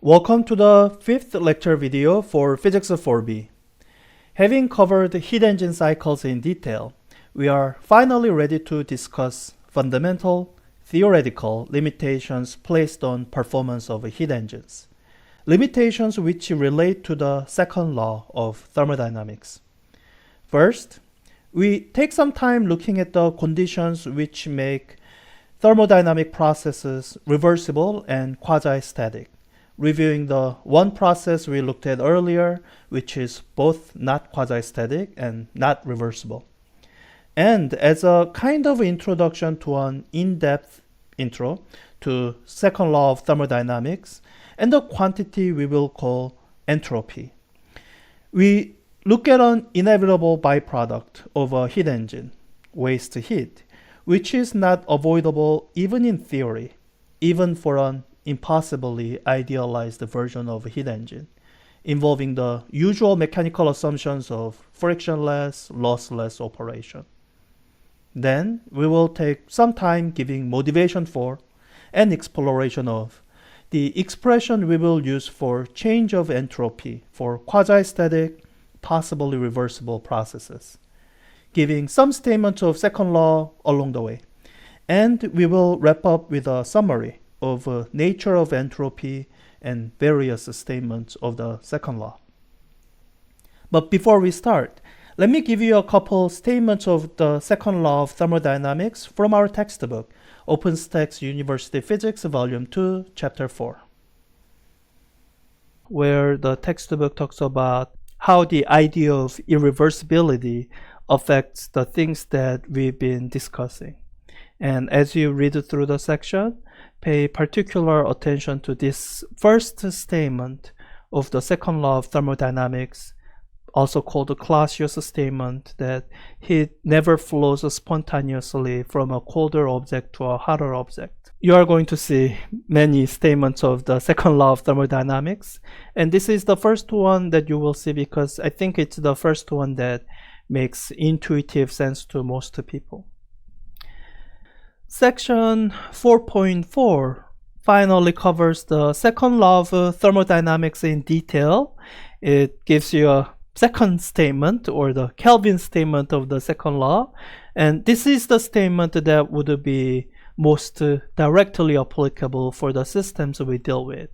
Welcome to the fifth lecture video for Physics 4B. Having covered heat engine cycles in detail, we are finally ready to discuss fundamental, theoretical limitations placed on performance of heat engines. Limitations which relate to the second law of thermodynamics. First, we take some time looking at the conditions which make thermodynamic processes reversible and quasi-static, reviewing the one process we looked at earlier, which is both not quasi-static and not reversible. And as a kind of introduction to an in-depth intro to second law of thermodynamics and the quantity we will call entropy, we look at an inevitable byproduct of a heat engine, waste heat, which is not avoidable even in theory, even for an impossibly idealized version of a heat engine, involving the usual mechanical assumptions of frictionless, lossless operation. Then we will take some time giving motivation for and exploration of the expression we will use for change of entropy for quasi-static, possibly reversible processes, giving some statements of second law along the way. And we will wrap up with a summary of nature of entropy and various statements of the second law. But before we start, let me give you a couple statements of the second law of thermodynamics from our textbook, OpenStax University Physics, Volume 2, Chapter 4, where the textbook talks about how the idea of irreversibility affects the things that we've been discussing. And as you read through the section, pay particular attention to this first statement of the second law of thermodynamics, also called the Clausius statement, that heat never flows spontaneously from a colder object to a hotter object. You are going to see many statements of the second law of thermodynamics, and this is the first one that you will see because I think it's the first one that makes intuitive sense to most people. Section 4.4 finally covers the second law of thermodynamics in detail. It gives you a second statement, or the Kelvin statement of the second law, and this is the statement that would be most directly applicable for the systems we deal with,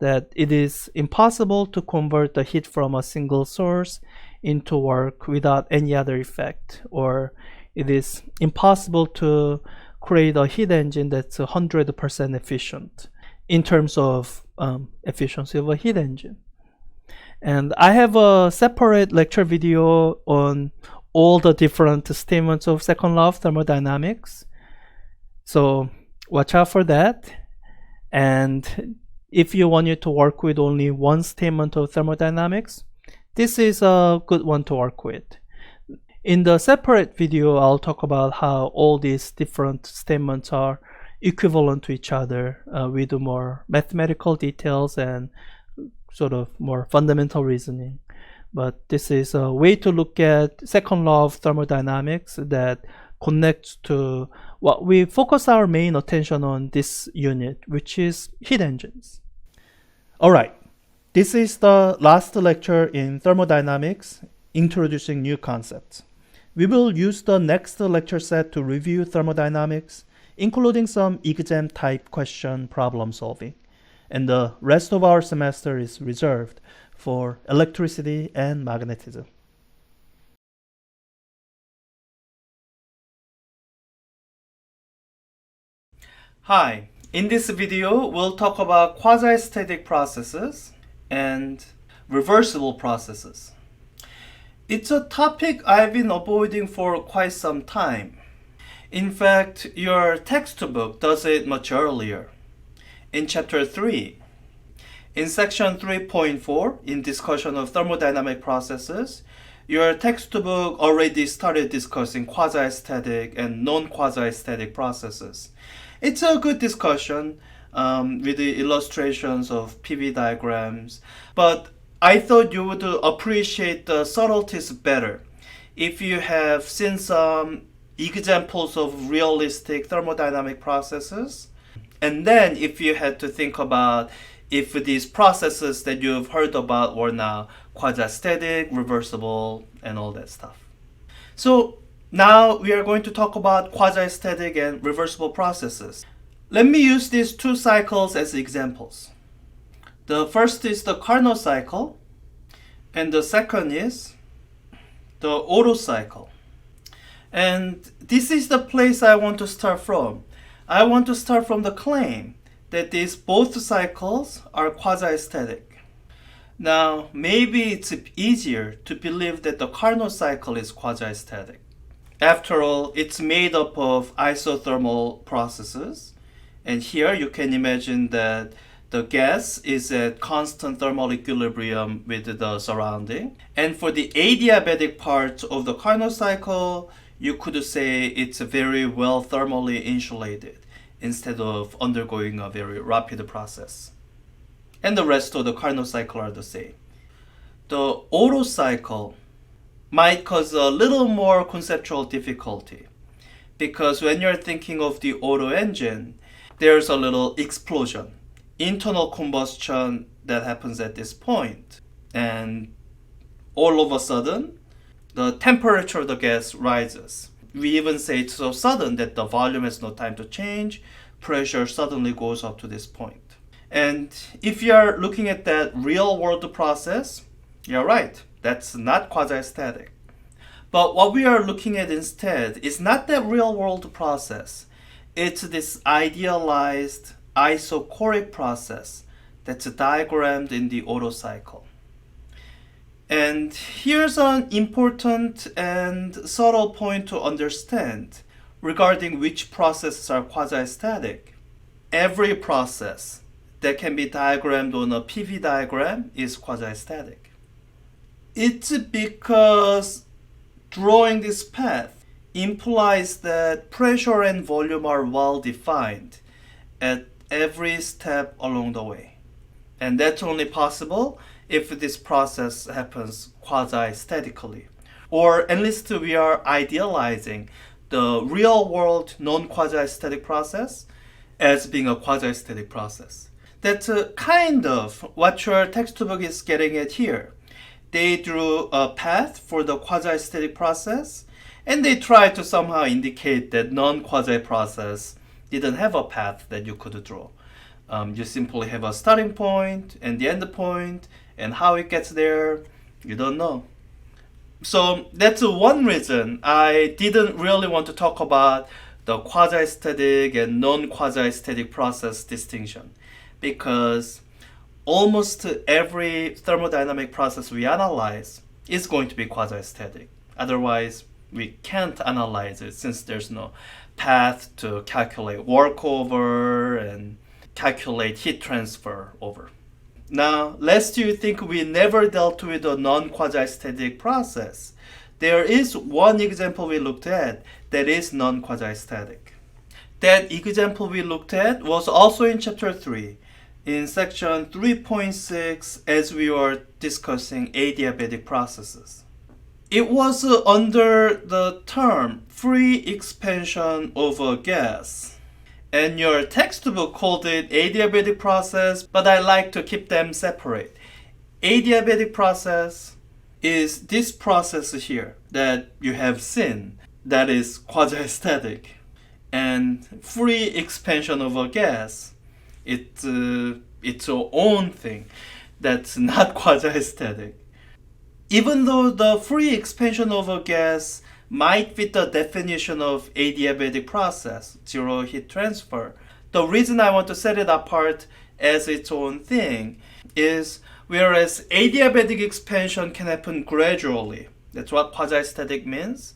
that it is impossible to convert the heat from a single source into work without any other effect, or it is impossible to create a heat engine that's 100% efficient in terms of efficiency of a heat engine. And I have a separate lecture video on all the different statements of second law of thermodynamics, so watch out for that. And if you want to work with only one statement of thermodynamics, this is a good one to work with. In the separate video, I'll talk about how all these different statements are equivalent to each other with more mathematical details and sort of more fundamental reasoning. But this is a way to look at second law of thermodynamics that connects to what we focus our main attention on this unit, which is heat engines. All right, this is the last lecture in thermodynamics, introducing new concepts. We will use the next lecture set to review thermodynamics, including some exam type question problem solving. And the rest of our semester is reserved for electricity and magnetism. Hi, in this video we'll talk about quasi-static processes and reversible processes. It's a topic I've been avoiding for quite some time. In fact, your textbook does it much earlier. In Chapter 3, in Section 3.4, in discussion of thermodynamic processes, your textbook already started discussing quasi-static and non-quasi-static processes. It's a good discussion with the illustrations of PV diagrams, but I thought you would appreciate the subtleties better if you have seen some examples of realistic thermodynamic processes, and then if you had to think about if these processes that you've heard about were now quasi-static, reversible, and all that stuff. So now we are going to talk about quasi-static and reversible processes. Let me use these two cycles as examples. The first is the Carnot cycle, and the second is the Otto cycle. And this is the place I want to start from. I want to start from the claim that these both cycles are quasi-static. Now, maybe it's easier to believe that the Carnot cycle is quasi-static. After all, it's made up of isothermal processes. And here you can imagine that the gas is at constant thermal equilibrium with the surrounding. And for the adiabatic part of the Carnot cycle, you could say it's very well thermally insulated instead of undergoing a very rapid process. And the rest of the Carnot cycle are the same. The Otto cycle might cause a little more conceptual difficulty because when you're thinking of the Otto engine, there's a little explosion, internal combustion that happens at this point. And all of a sudden, the temperature of the gas rises. We even say it's so sudden that the volume has no time to change. Pressure suddenly goes up to this point. And if you're looking at that real world process, you're right, that's not quasi-static. But what we are looking at instead is not that real world process. It's this idealized isochoric process that's diagrammed in the Otto cycle. And here's an important and subtle point to understand regarding which processes are quasi-static. Every process that can be diagrammed on a PV diagram is quasi-static. It's because drawing this path implies that pressure and volume are well defined at every step along the way. And that's only possible if this process happens quasi-statically. Or at least we are idealizing the real world non-quasi-static process as being a quasi-static process. That's kind of what your textbook is getting at here. They drew a path for the quasi-static process, and they tried to somehow indicate that non-quasi process didn't have a path that you could draw. You simply have a starting point and the end point, and how it gets there, you don't know. So that's one reason I didn't really want to talk about the quasi-static and non-quasi-static process distinction, because almost every thermodynamic process we analyze is going to be quasi-static. Otherwise, we can't analyze it since there's no path to calculate work over and calculate heat transfer over. Now, lest you think we never dealt with a non-quasi-static process, there is one example we looked at that is non-quasi-static. That example we looked at was also in chapter 3, in section 3.6, as we were discussing adiabatic processes. It was under the term free expansion of a gas. And your textbook called it adiabatic process, but I like to keep them separate. Adiabatic process is this process here that you have seen that is quasi-static. And free expansion of a gas, it's its own thing that's not quasi-static. Even though the free expansion of a gas might fit the definition of adiabatic process, zero heat transfer, the reason I want to set it apart as its own thing is whereas adiabatic expansion can happen gradually, that's what quasi-static means,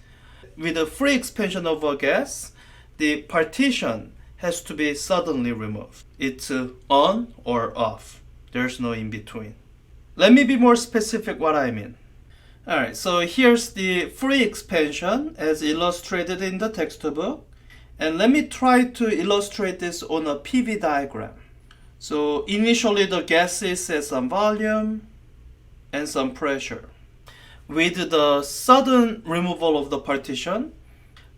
with the free expansion of a gas, the partition has to be suddenly removed. It's on or off. There's no in between. Let me be more specific what I mean. Alright, so here's the free expansion as illustrated in the textbook. And let me try to illustrate this on a PV diagram. So initially the gas is at some volume and some pressure. With the sudden removal of the partition,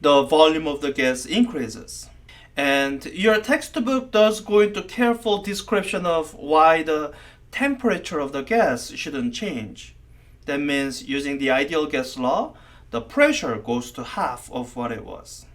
the volume of the gas increases. And your textbook does go into careful description of why the temperature of the gas shouldn't change. That means using the ideal gas law, the pressure goes to half of what it was.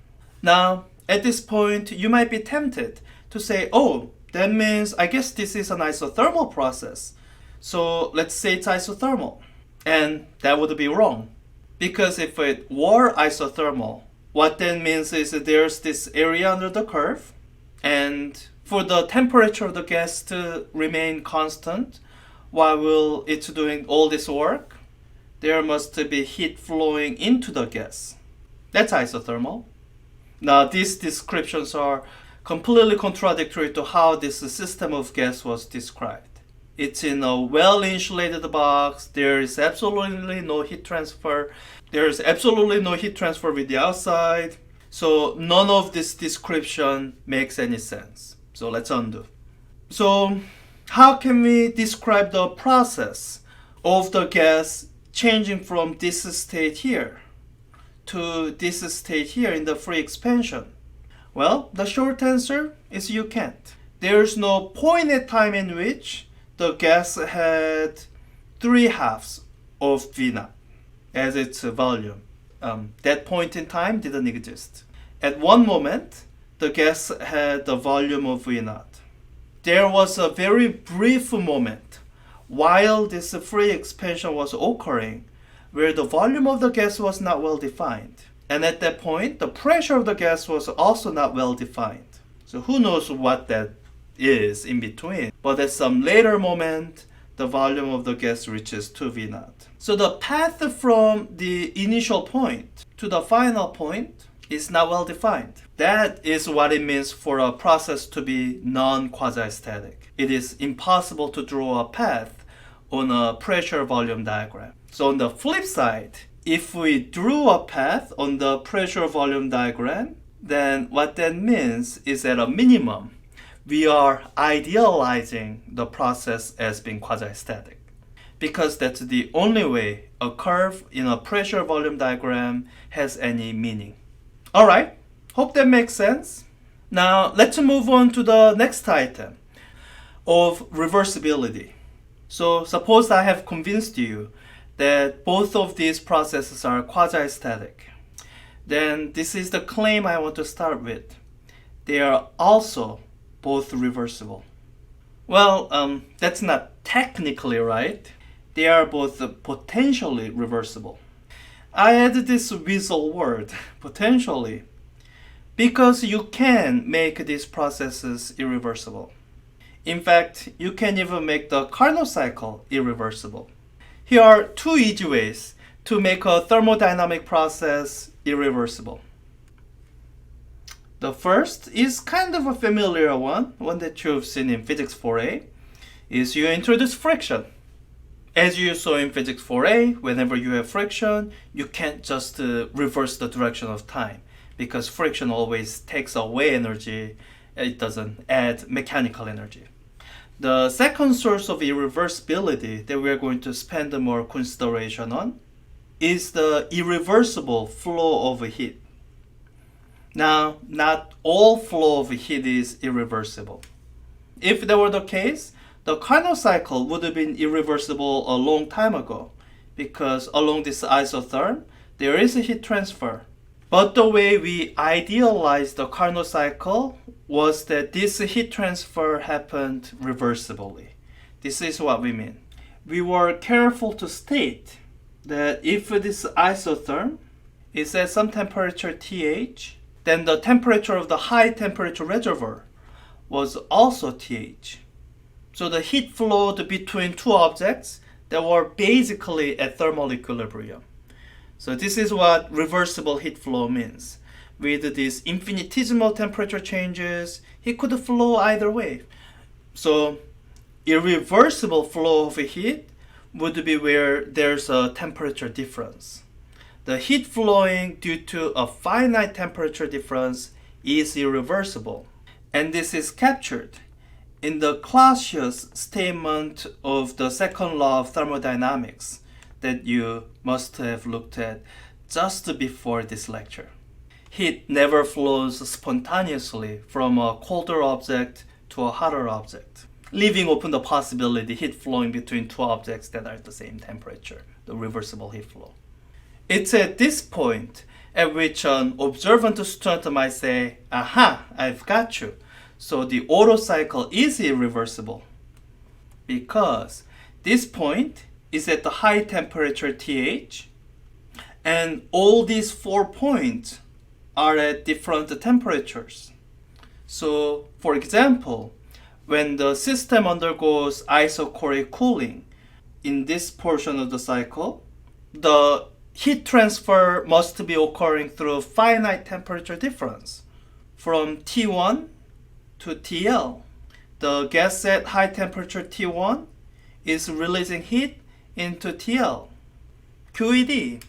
Now, at this point, you might be tempted to say, oh, that means I guess this is an isothermal process. So let's say it's isothermal. And that would be wrong. Because if it were isothermal, what that means is that there's this area under the curve, and for the temperature of the gas to remain constant while it's doing all this work, there must be heat flowing into the gas. That's isothermal. Now, these descriptions are completely contradictory to how this system of gas was described. It's in a well-insulated box. There is absolutely no heat transfer. There's absolutely no heat transfer with the outside. So none of this description makes any sense. So let's undo. So how can we describe the process of the gas changing from this state here to this state here in the free expansion? Well, the short answer is you can't. There's no point in time in which the gas had 3/2 of V naught as its volume. That point in time didn't exist. At one moment, the gas had the volume of V naught. There was a very brief moment while this free expansion was occurring where the volume of the gas was not well defined. And at that point, the pressure of the gas was also not well defined. So who knows what that is in between. But at some later moment, the volume of the gas reaches 2 V naught. So the path from the initial point to the final point is not well defined. That is what it means for a process to be non-quasi-static. It is impossible to draw a path on a pressure volume diagram. So on the flip side, if we drew a path on the pressure volume diagram, then what that means is at a minimum, we are idealizing the process as being quasi-static, because that's the only way a curve in a pressure volume diagram has any meaning. Alright, hope that makes sense. Now let's move on to the next item of reversibility. So suppose I have convinced you that both of these processes are quasi-static. Then this is the claim I want to start with. They are also both reversible. Well, that's not technically right. They are both potentially reversible. I added this weasel word, potentially, because you can make these processes irreversible. In fact, you can even make the Carnot cycle irreversible. Here are two easy ways to make a thermodynamic process irreversible. The first is kind of a familiar one that you've seen in Physics 4a, is you introduce friction. As you saw in Physics 4a, whenever you have friction, you can't just reverse the direction of time, because friction always takes away energy, it doesn't add mechanical energy. The second source of irreversibility that we are going to spend more consideration on is the irreversible flow of heat. Now, not all flow of heat is irreversible. If that were the case, the Carnot cycle would have been irreversible a long time ago, because along this isotherm, there is a heat transfer. But the way we idealized the Carnot cycle was that this heat transfer happened reversibly. This is what we mean. We were careful to state that if this isotherm is at some temperature Th, then the temperature of the high temperature reservoir was also Th. So the heat flowed between two objects that were basically at thermal equilibrium. So this is what reversible heat flow means. With these infinitesimal temperature changes, it could flow either way. So irreversible flow of heat would be where there's a temperature difference. The heat flowing due to a finite temperature difference is irreversible. And this is captured in the Clausius statement of the second law of thermodynamics that you must have looked at just before this lecture. heat never flows spontaneously from a colder object to a hotter object, leaving open the possibility heat flowing between two objects that are at the same temperature, the reversible heat flow. It's at this point at which an observant student might say, aha, I've got you. So the Otto cycle is irreversible because this point is at the high temperature TH, and all these 4 points are at different temperatures. So, for example, when the system undergoes isochoric cooling in this portion of the cycle, the heat transfer must be occurring through finite temperature difference from T1 to TL. The gas at high temperature T1 is releasing heat into TL. QED.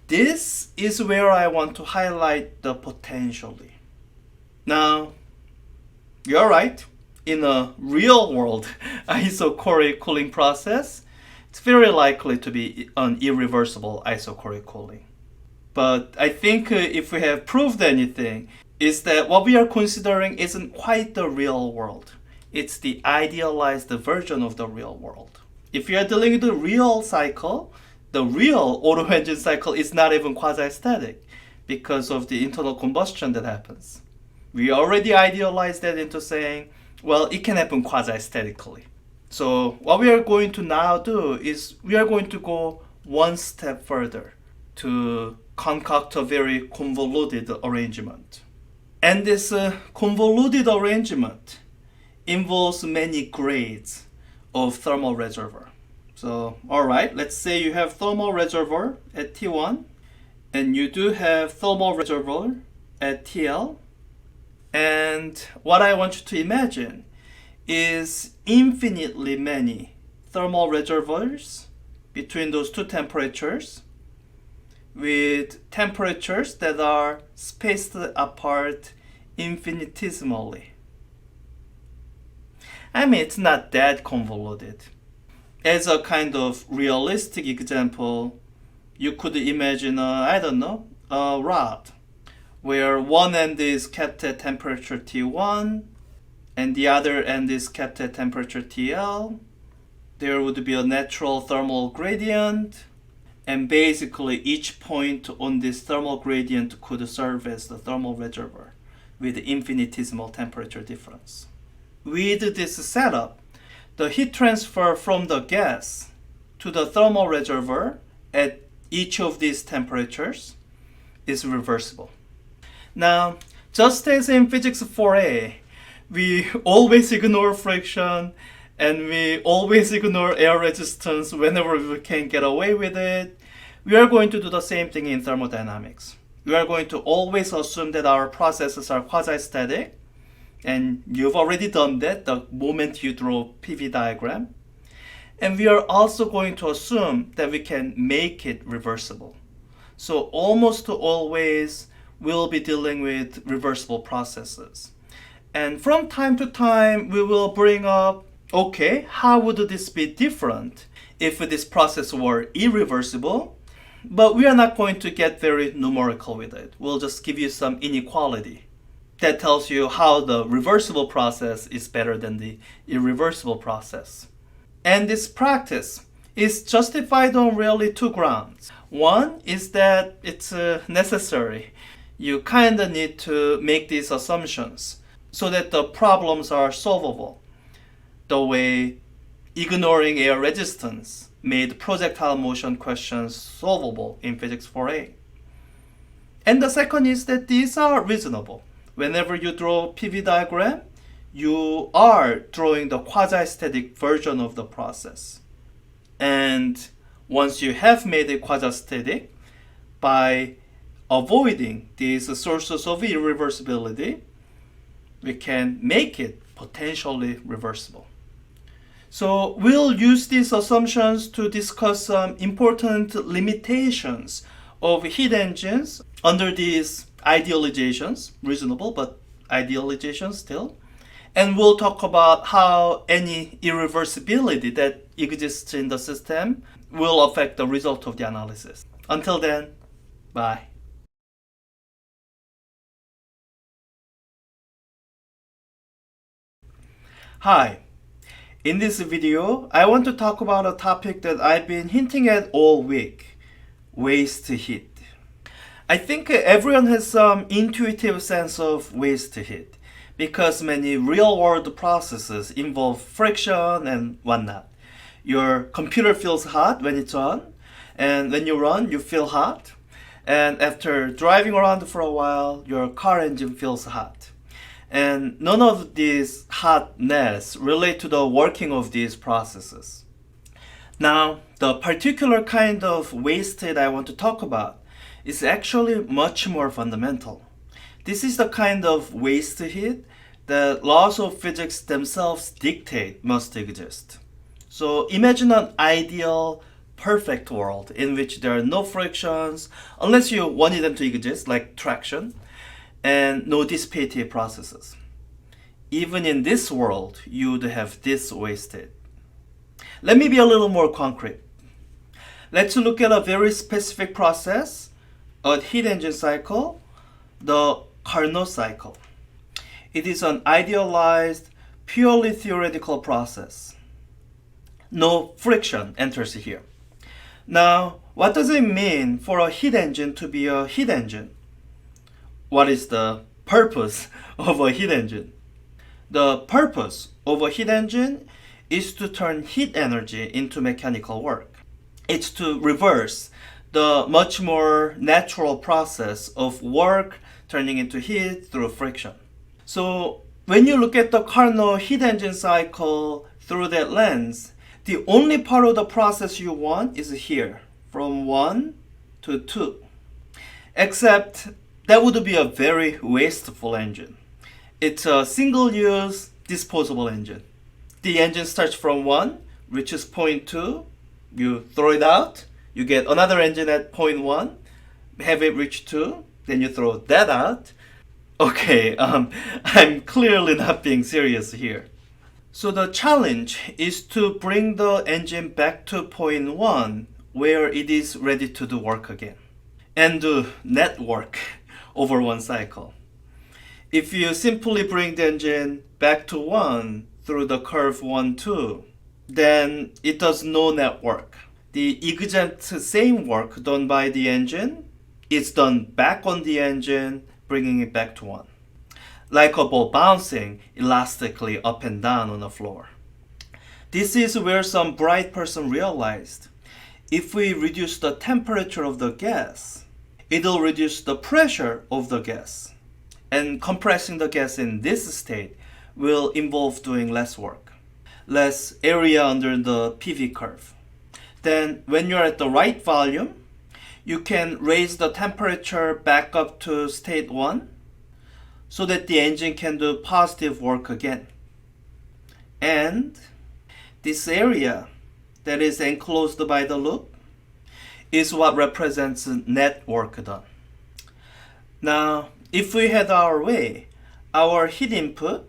This is where I want to highlight the potentially. Now, you're right. In a real world isochoric cooling process, it's very likely to be an irreversible isochoric cooling. But I think if we have proved anything, is that what we are considering isn't quite the real world. It's the idealized version of the real world. If you are dealing with the real cycle, the real Otto engine cycle is not even quasi-static because of the internal combustion that happens. We already idealized that into saying, well, it can happen quasi-statically. So what we are going to now do is we are going to go one step further to concoct a very convoluted arrangement. And this convoluted arrangement involves many grades of thermal reservoir. So, alright, let's say you have thermal reservoir at T1, and you do have thermal reservoir at TL. And what I want you to imagine is infinitely many thermal reservoirs between those two temperatures with temperatures that are spaced apart infinitesimally. I mean, it's not that convoluted. As a kind of realistic example, you could imagine a rod where one end is kept at temperature T1 and the other end is kept at temperature TL. There would be a natural thermal gradient, and basically each point on this thermal gradient could serve as the thermal reservoir with infinitesimal temperature difference. With this setup, the heat transfer from the gas to the thermal reservoir at each of these temperatures is reversible. Now, just as in physics 4a, we always ignore friction and we always ignore air resistance whenever we can get away with it, we are going to do the same thing in thermodynamics. We are going to always assume that our processes are quasi-static, and you've already done that the moment you draw PV diagram. And we are also going to assume that we can make it reversible. So almost always we'll be dealing with reversible processes. And from time to time we will bring up, okay, how would this be different if this process were irreversible? But we are not going to get very numerical with it. We'll just give you some inequality that tells you how the reversible process is better than the irreversible process. And this practice is justified on really two grounds. One is that it's necessary. You kind of need to make these assumptions so that the problems are solvable, the way ignoring air resistance made projectile motion questions solvable in physics 4a. And the second is that these are reasonable. Whenever you draw PV diagram, you are drawing the quasi-static version of the process. And once you have made it quasi-static, by avoiding these sources of irreversibility, we can make it potentially reversible. So we'll use these assumptions to discuss some important limitations of heat engines under these idealizations, reasonable but idealizations still. And we'll talk about how any irreversibility that exists in the system will affect the result of the analysis. Until then, bye. Hi, in this video, I want to talk about a topic that I've been hinting at all week, waste heat. I think everyone has some intuitive sense of waste heat because many real-world processes involve friction and whatnot. Your computer feels hot when it's on, and when you run, you feel hot. And after driving around for a while, your car engine feels hot. And none of these hotness relate to the working of these processes. Now, the particular kind of waste heat I want to talk about is actually much more fundamental. This is the kind of waste heat that laws of physics themselves dictate must exist. So imagine an ideal, perfect world in which there are no frictions, unless you wanted them to exist, like traction, and no dissipative processes. Even in this world, you'd have this waste heat. Let me be a little more concrete. Let's look at a very specific process, a heat engine cycle, the Carnot cycle. It is an idealized, purely theoretical process. No friction enters here. Now, what does it mean for a heat engine to be a heat engine? What is the purpose of a heat engine? The purpose of a heat engine is to turn heat energy into mechanical work. It's to reverse the much more natural process of work turning into heat through friction. So when you look at the Carnot heat engine cycle through that lens, the only part of the process you want is here, from 1 to 2. Except that would be a very wasteful engine. It's a single-use, disposable engine. The engine starts from 1, reaches point 2, you throw it out, you get another engine at point 1, have it reach 2, then you throw that out. Okay, I'm clearly not being serious here. So the challenge is to bring the engine back to point 1, where it is ready to do work again, and do net work over one cycle. If you simply bring the engine back to 1 through the curve 1, 2, then it does no net work. The exact same work done by the engine is done back on the engine, bringing it back to 1. Like a ball bouncing elastically up and down on the floor. This is where some bright person realized if we reduce the temperature of the gas, it'll reduce the pressure of the gas. And compressing the gas in this state will involve doing less work, less area under the PV curve. Then when you're at the right volume, you can raise the temperature back up to state 1 so that the engine can do positive work again. And this area that is enclosed by the loop is what represents net work done. Now, if we had our way, our heat input,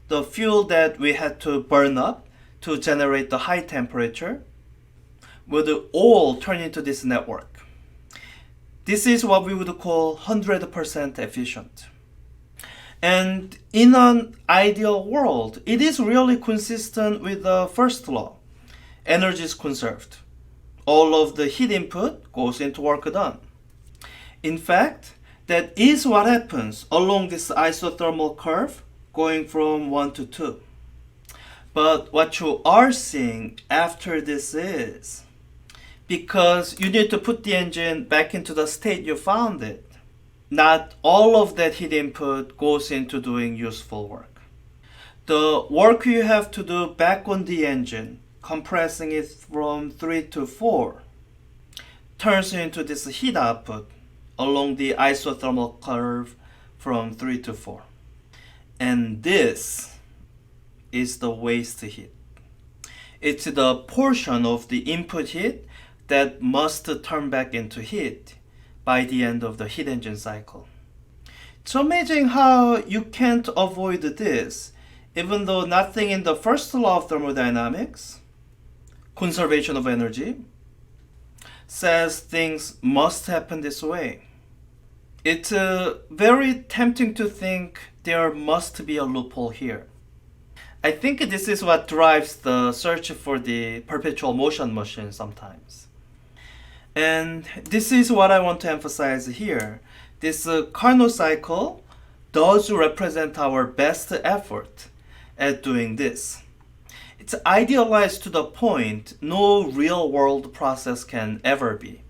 the fuel that we had to burn up to generate the high temperature, would all turn into this network. This is what we would call 100% efficient. And in an ideal world, it is really consistent with the first law. Energy is conserved. All of the heat input goes into work done. In fact, that is what happens along this isothermal curve going from 1 to 2. But what you are seeing after this is, because you need to put the engine back into the state you found it, not all of that heat input goes into doing useful work. The work you have to do back on the engine, compressing it from 3 to 4, turns into this heat output along the isothermal curve from 3 to 4. And this is the waste heat. It's the portion of the input heat that must turn back into heat by the end of the heat engine cycle. It's amazing how you can't avoid this, even though nothing in the first law of thermodynamics, conservation of energy, says things must happen this way. It's very tempting to think there must be a loophole here. I think this is what drives the search for the perpetual motion machine sometimes. And this is what I want to emphasize here. This Carnot cycle does represent our best effort at doing this. It's idealized to the point no real-world process can ever be.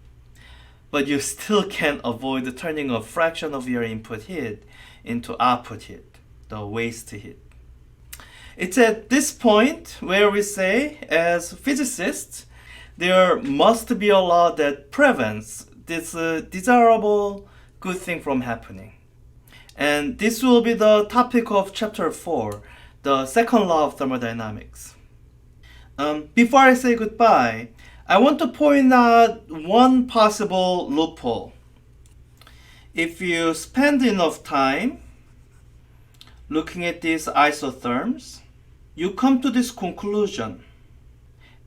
But you still can't avoid turning a fraction of your input heat into output heat, the waste heat. It's at this point where we say, as physicists, there must be a law that prevents this desirable good thing from happening. And this will be the topic of chapter 4, the second law of thermodynamics. Before I say goodbye, I want to point out one possible loophole. If you spend enough time looking at these isotherms, you come to this conclusion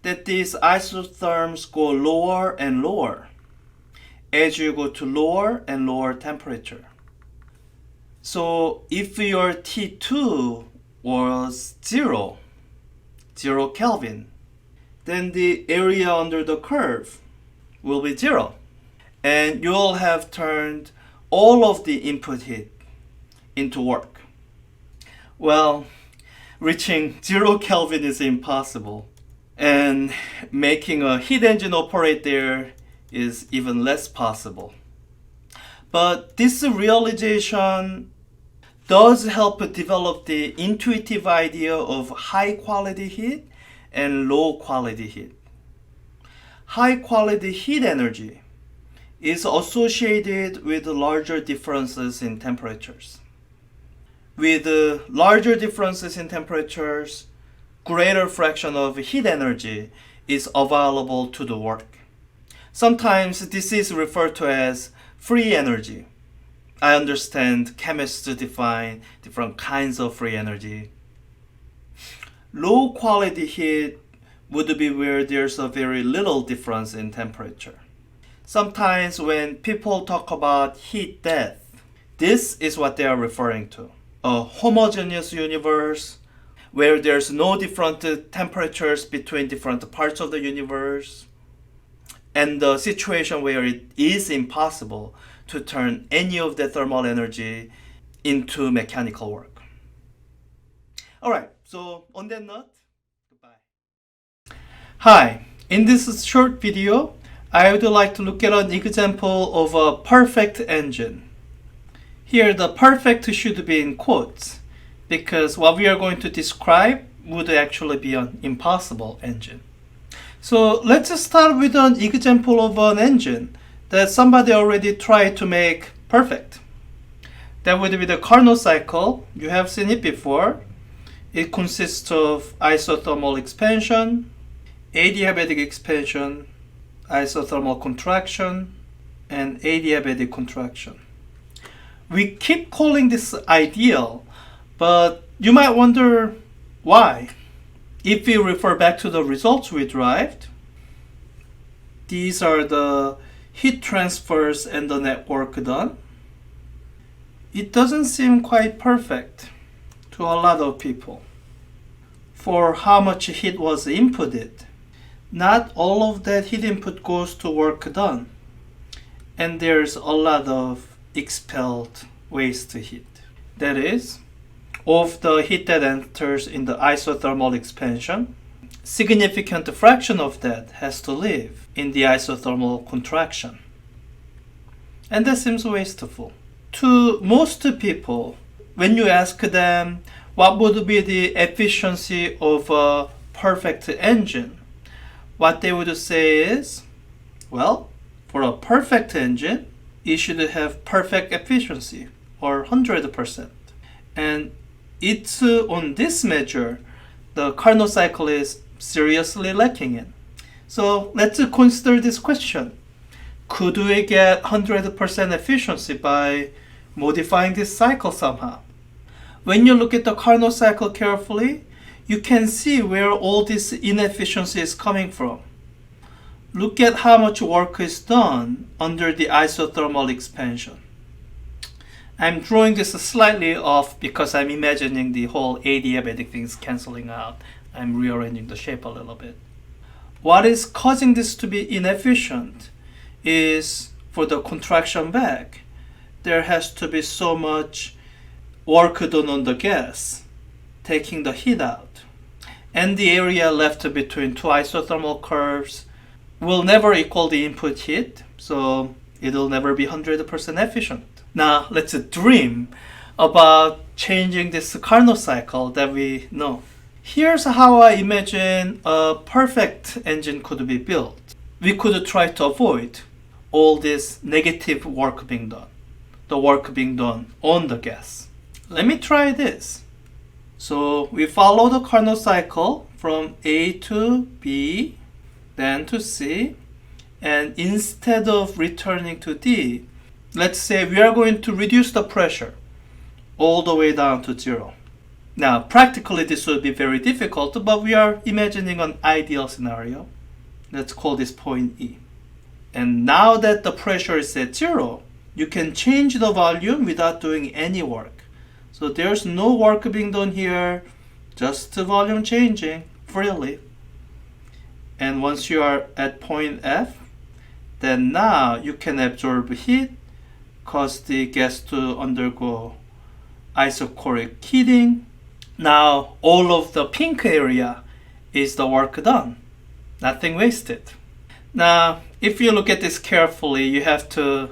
that these isotherms go lower and lower as you go to lower and lower temperature. So if your T2 was 0 Kelvin, then the area under the curve will be 0. And you'll have turned all of the input heat into work. Well, reaching 0 Kelvin is impossible. And making a heat engine operate there is even less possible. But this realization does help develop the intuitive idea of high quality heat and low quality heat. High quality heat energy is associated with larger differences in temperatures. With larger differences in temperatures, greater fraction of heat energy is available to the work. Sometimes this is referred to as free energy. I understand chemists define different kinds of free energy. Low quality heat would be where there's a very little difference in temperature. Sometimes when people talk about heat death, this is what they are referring to. A homogeneous universe where there's no different temperatures between different parts of the universe, and the situation where it is impossible to turn any of the thermal energy into mechanical work. Alright, so on that note, goodbye. Hi, in this short video, I would like to look at an example of a perfect engine. Here the perfect should be in quotes, because what we are going to describe would actually be an impossible engine. So let's start with an example of an engine that somebody already tried to make perfect. That would be the Carnot cycle. You have seen it before. It consists of isothermal expansion, adiabatic expansion, isothermal contraction, and adiabatic contraction. We keep calling this ideal, but you might wonder why. If we refer back to the results we derived, these are the heat transfers and the net work done. It doesn't seem quite perfect to a lot of people for how much heat was inputted. Not all of that heat input goes to work done, and there's a lot of expelled waste heat. That is, of the heat that enters in the isothermal expansion, significant fraction of that has to live in the isothermal contraction. And that seems wasteful. To most people, when you ask them what would be the efficiency of a perfect engine, what they would say is, well, for a perfect engine, it should have perfect efficiency, or 100%. And it's on this measure, the Carnot cycle is seriously lacking in. So let's consider this question. Could we get 100% efficiency by modifying this cycle somehow? When you look at the Carnot cycle carefully, you can see where all this inefficiency is coming from. Look at how much work is done under the isothermal expansion. I'm drawing this slightly off because I'm imagining the whole adiabatic things canceling out. I'm rearranging the shape a little bit. What is causing this to be inefficient is for the contraction back, there has to be so much work done on the gas, taking the heat out. And the area left between two isothermal curves will never equal the input heat, so it'll never be 100% efficient. Now let's dream about changing this Carnot cycle that we know. Here's how I imagine a perfect engine could be built. We could try to avoid all this negative work being done, the work being done on the gas. Let me try this. So we follow the Carnot cycle from A to B, then to C, and instead of returning to D, let's say we are going to reduce the pressure all the way down to 0. Now, practically this would be very difficult, but we are imagining an ideal scenario. Let's call this point E. And now that the pressure is at 0, you can change the volume without doing any work. So there's no work being done here, just the volume changing freely. And once you are at point F, then now you can absorb heat, cause the gas to undergo isochoric heating. Now all of the pink area is the work done, nothing wasted. Now if you look at this carefully, you have to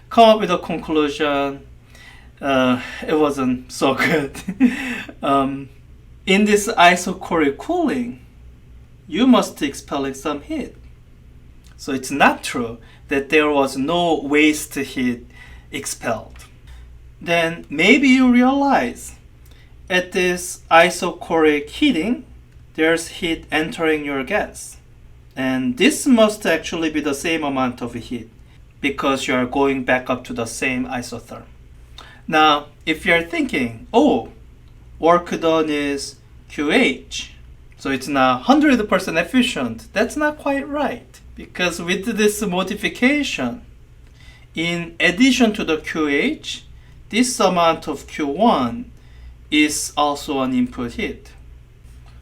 come up with a conclusion. It wasn't so good. In this isochoric cooling, you must be expelling some heat. So it's not true that there was no waste heat expelled. Then maybe you realize at this isochoric heating, there's heat entering your gas. And this must actually be the same amount of heat because you are going back up to the same isotherm. Now, if you're thinking, oh, work done is QH, so it's now 100% efficient, that's not quite right. Because with this modification, in addition to the QH, this amount of Q1 is also an input heat.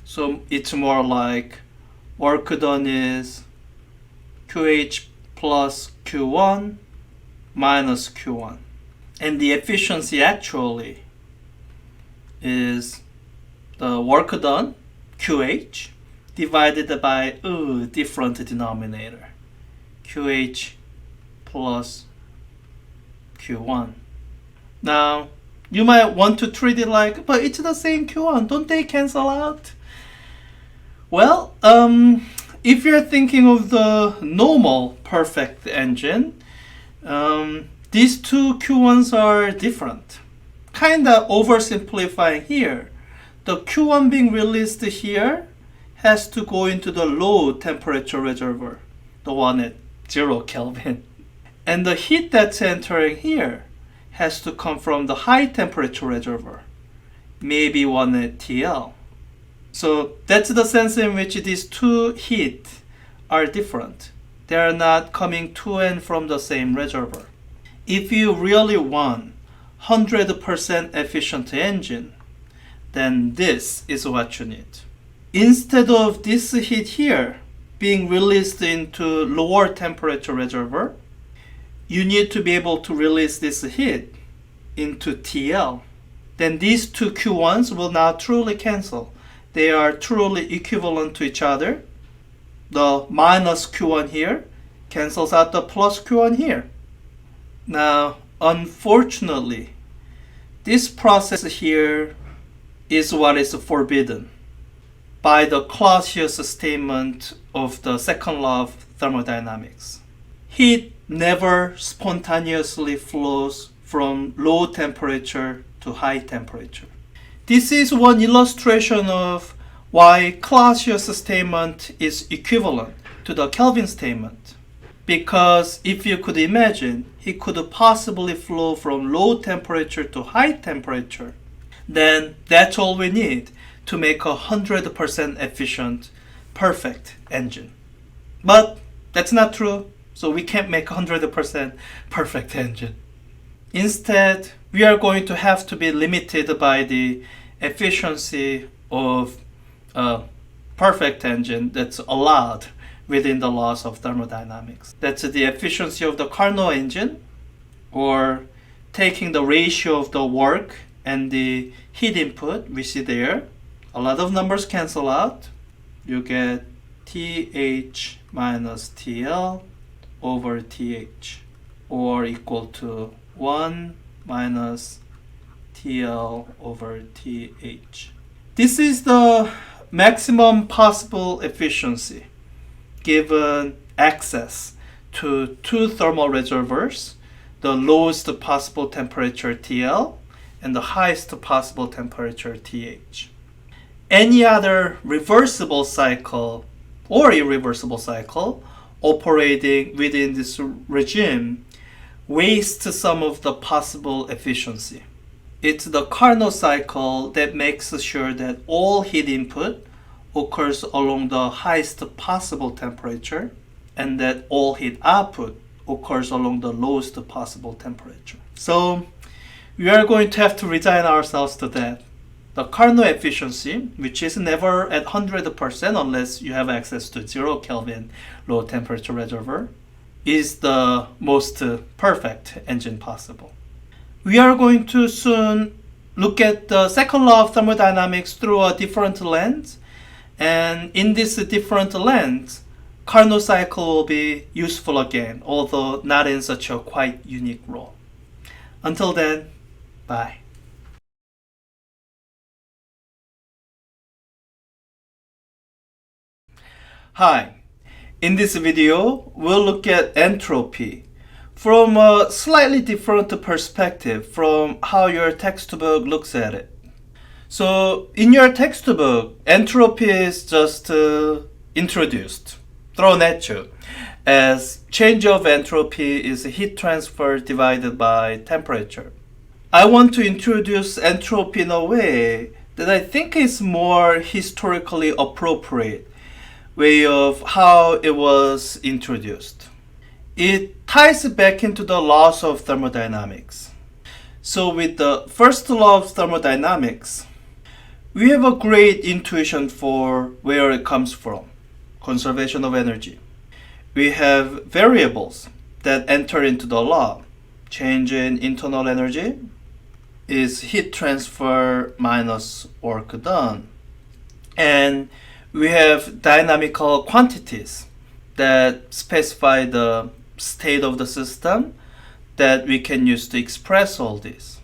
So it's more like work done is QH plus Q1 minus Q1. And the efficiency actually is the work done, QH, divided by different denominator, QH plus Q1. Now, you might want to treat it like, but it's the same Q1, don't they cancel out? Well, if you're thinking of the normal perfect engine, these two Q1s are different. Kinda oversimplifying here. The Q1 being released here has to go into the low temperature reservoir, the one at 0 Kelvin. And the heat that's entering here has to come from the high temperature reservoir, maybe one at TL. So that's the sense in which these two heat are different. They are not coming to and from the same reservoir. If you really want 100% efficient engine, then this is what you need. Instead of this heat here being released into lower temperature reservoir, you need to be able to release this heat into TL. Then these two Q1s will now truly cancel. They are truly equivalent to each other. The minus Q1 here cancels out the plus Q1 here. Now, unfortunately, this process here is what is forbidden by the Clausius statement of the second law of thermodynamics. Heat never spontaneously flows from low temperature to high temperature. This is one illustration of why Clausius statement is equivalent to the Kelvin statement. Because if you could imagine, he could possibly flow from low temperature to high temperature, then that's all we need to make 100% efficient, perfect engine. But that's not true, so we can't make 100% perfect engine. Instead, we are going to have to be limited by the efficiency of a perfect engine that's allowed within the laws of thermodynamics. That's the efficiency of the Carnot engine, or taking the ratio of the work and the heat input we see there. A lot of numbers cancel out. You get TH minus TL over TH, or equal to 1 minus TL over TH. This is the maximum possible efficiency given access to two thermal reservoirs, the lowest possible temperature TL and the highest possible temperature TH. Any other reversible cycle or irreversible cycle operating within this regime wastes some of the possible efficiency. It's the Carnot cycle that makes sure that all heat input occurs along the highest possible temperature and that all heat output occurs along the lowest possible temperature. So we are going to have to resign ourselves to that. The Carnot efficiency, which is never at 100% unless you have access to 0 Kelvin low temperature reservoir, is the most perfect engine possible. We are going to soon look at the second law of thermodynamics through a different lens, and in this different lens, Carnot cycle will be useful again, although not in such a quite unique role. Until then, bye. Hi, in this video, we'll look at entropy from a slightly different perspective from how your textbook looks at it. So in your textbook, entropy is just introduced, thrown at you, as change of entropy is heat transfer divided by temperature. I want to introduce entropy in a way that I think is more historically appropriate way of how it was introduced. It ties back into the laws of thermodynamics. So with the first law of thermodynamics, we have a great intuition for where it comes from, conservation of energy. We have variables that enter into the law. Change in internal energy is heat transfer minus work done. And we have dynamical quantities that specify the state of the system that we can use to express all this.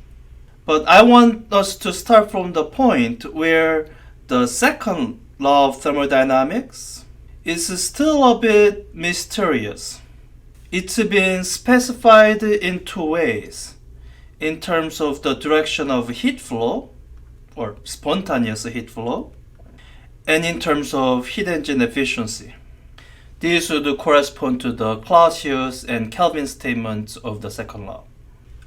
But I want us to start from the point where the second law of thermodynamics is still a bit mysterious. It's been specified in two ways, in terms of the direction of heat flow, or spontaneous heat flow, and in terms of heat engine efficiency. These would correspond to the Clausius and Kelvin statements of the second law.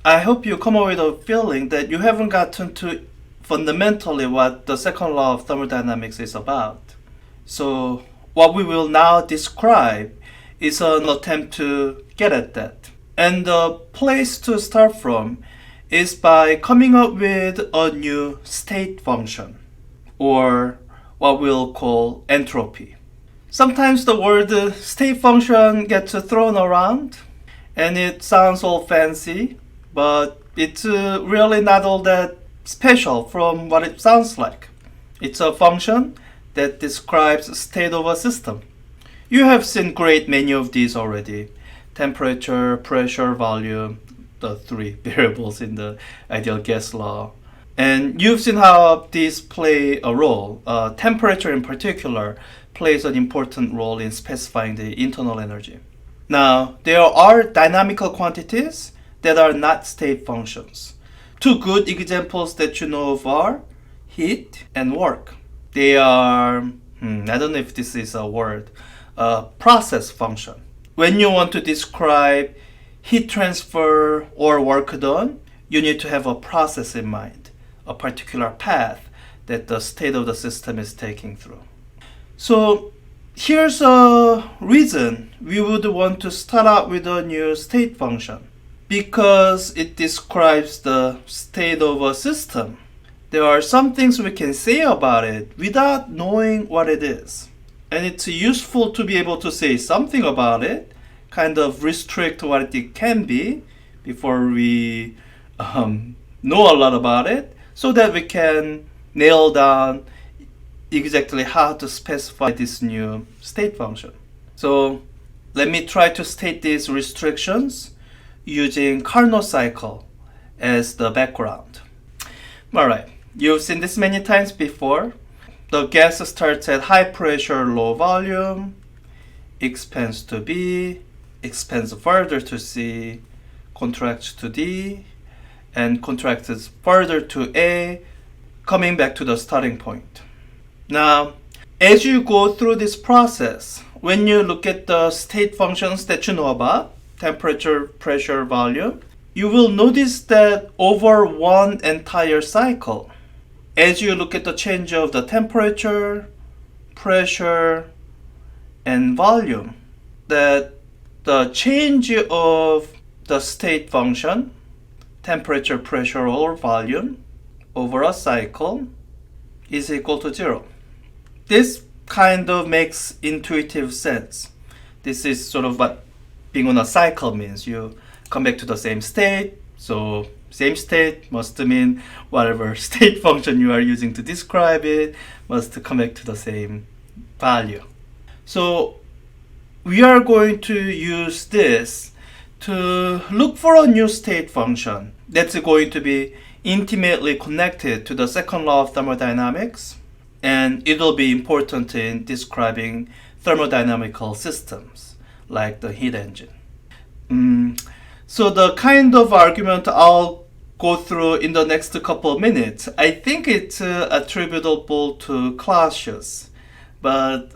I hope you come away with a feeling that you haven't gotten to fundamentally what the second law of thermodynamics is about. So what we will now describe is an attempt to get at that. And the place to start from is by coming up with a new state function, or what we'll call entropy. Sometimes the word state function gets thrown around and it sounds all fancy, but it's really not all that special from what it sounds like. It's a function that describes the state of a system. You have seen great many of these already. Temperature, pressure, volume, the three variables in the ideal gas law. And you've seen how these play a role. Temperature in particular plays an important role in specifying the internal energy. Now, there are dynamical quantities that are not state functions. Two good examples that you know of are heat and work. They are, I don't know if this is a word, process function. When you want to describe heat transfer or work done, you need to have a process in mind, a particular path that the state of the system is taking through. So here's a reason we would want to start out with a new state function. because it describes the state of a system. There are some things we can say about it without knowing what it is. And it's useful to be able to say something about it, kind of restrict what it can be before we know a lot about it, so that we can nail down exactly how to specify this new state function. So let me try to state these restrictions using Carnot cycle as the background. Alright, you've seen this many times before. The gas starts at high pressure, low volume, expands to B, expands further to C, contracts to D, and contracts further to A, coming back to the starting point. Now, as you go through this process, when you look at the state functions that you know about, temperature, pressure, volume, you will notice that over one entire cycle, as you look at the change of the temperature, pressure, and volume, that the change of the state function, temperature, pressure, or volume, over a cycle is equal to 0. This kind of makes intuitive sense. This is sort of what being on a cycle means. You come back to the same state, so same state must mean whatever state function you are using to describe it must come back to the same value. So we are going to use this to look for a new state function that's going to be intimately connected to the second law of thermodynamics, and it'll be important in describing thermodynamical systems like the heat engine. So the kind of argument I'll go through in the next couple of minutes, I think it's attributable to Clausius. But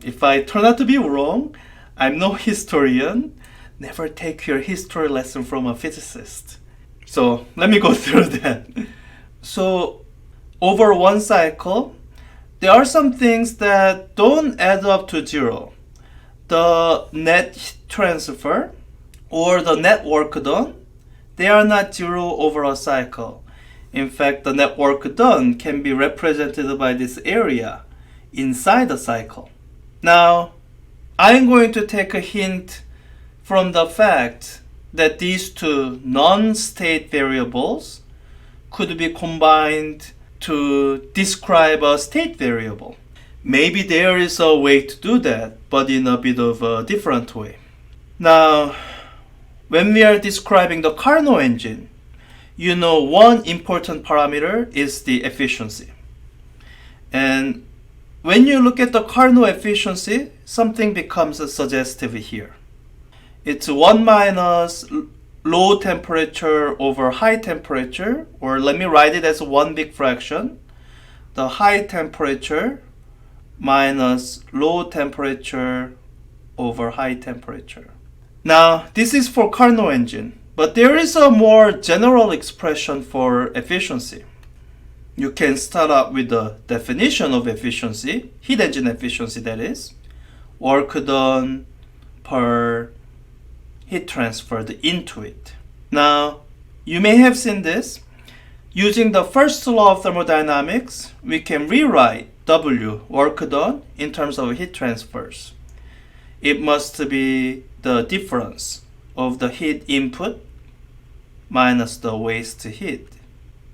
if I turn out to be wrong, I'm no historian. Never take your history lesson from a physicist. So let me go through that. So over one cycle, there are some things that don't add up to 0. The net heat transfer or the net work done, they are not 0 over a cycle. In fact, the net work done can be represented by this area inside the cycle. Now, I'm going to take a hint from the fact that these two non-state variables could be combined to describe a state variable. Maybe there is a way to do that, but in a bit of a different way. Now, when we are describing the Carnot engine, you know one important parameter is the efficiency. And when you look at the Carnot efficiency, something becomes suggestive here. It's 1 minus low temperature over high temperature, or let me write it as one big fraction. The high temperature minus low temperature over high temperature. Now, this is for Carnot engine, but there is a more general expression for efficiency. You can start out with the definition of efficiency, heat engine efficiency that is, work done per heat transferred into it. Now, you may have seen this. Using the first law of thermodynamics, we can rewrite W, work done, in terms of heat transfers. It must be the difference of the heat input minus the waste heat.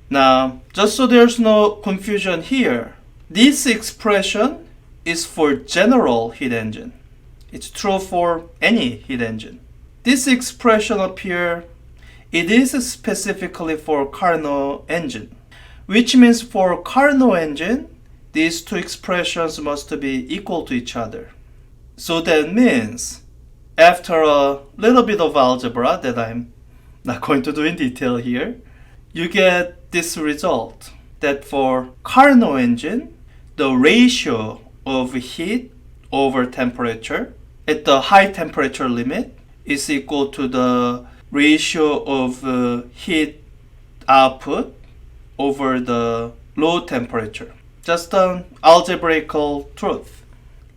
Now, just so there's no confusion here, this expression is for general heat engine. It's true for any heat engine. This expression up here, it is specifically for Carnot engine, which means for Carnot engine, these two expressions must be equal to each other. So that means, after a little bit of algebra that I'm not going to do in detail here, you get this result, that for Carnot engine, the ratio of heat over temperature at the high temperature limit is equal to the ratio of heat output over the low temperature. Just an algebraical truth.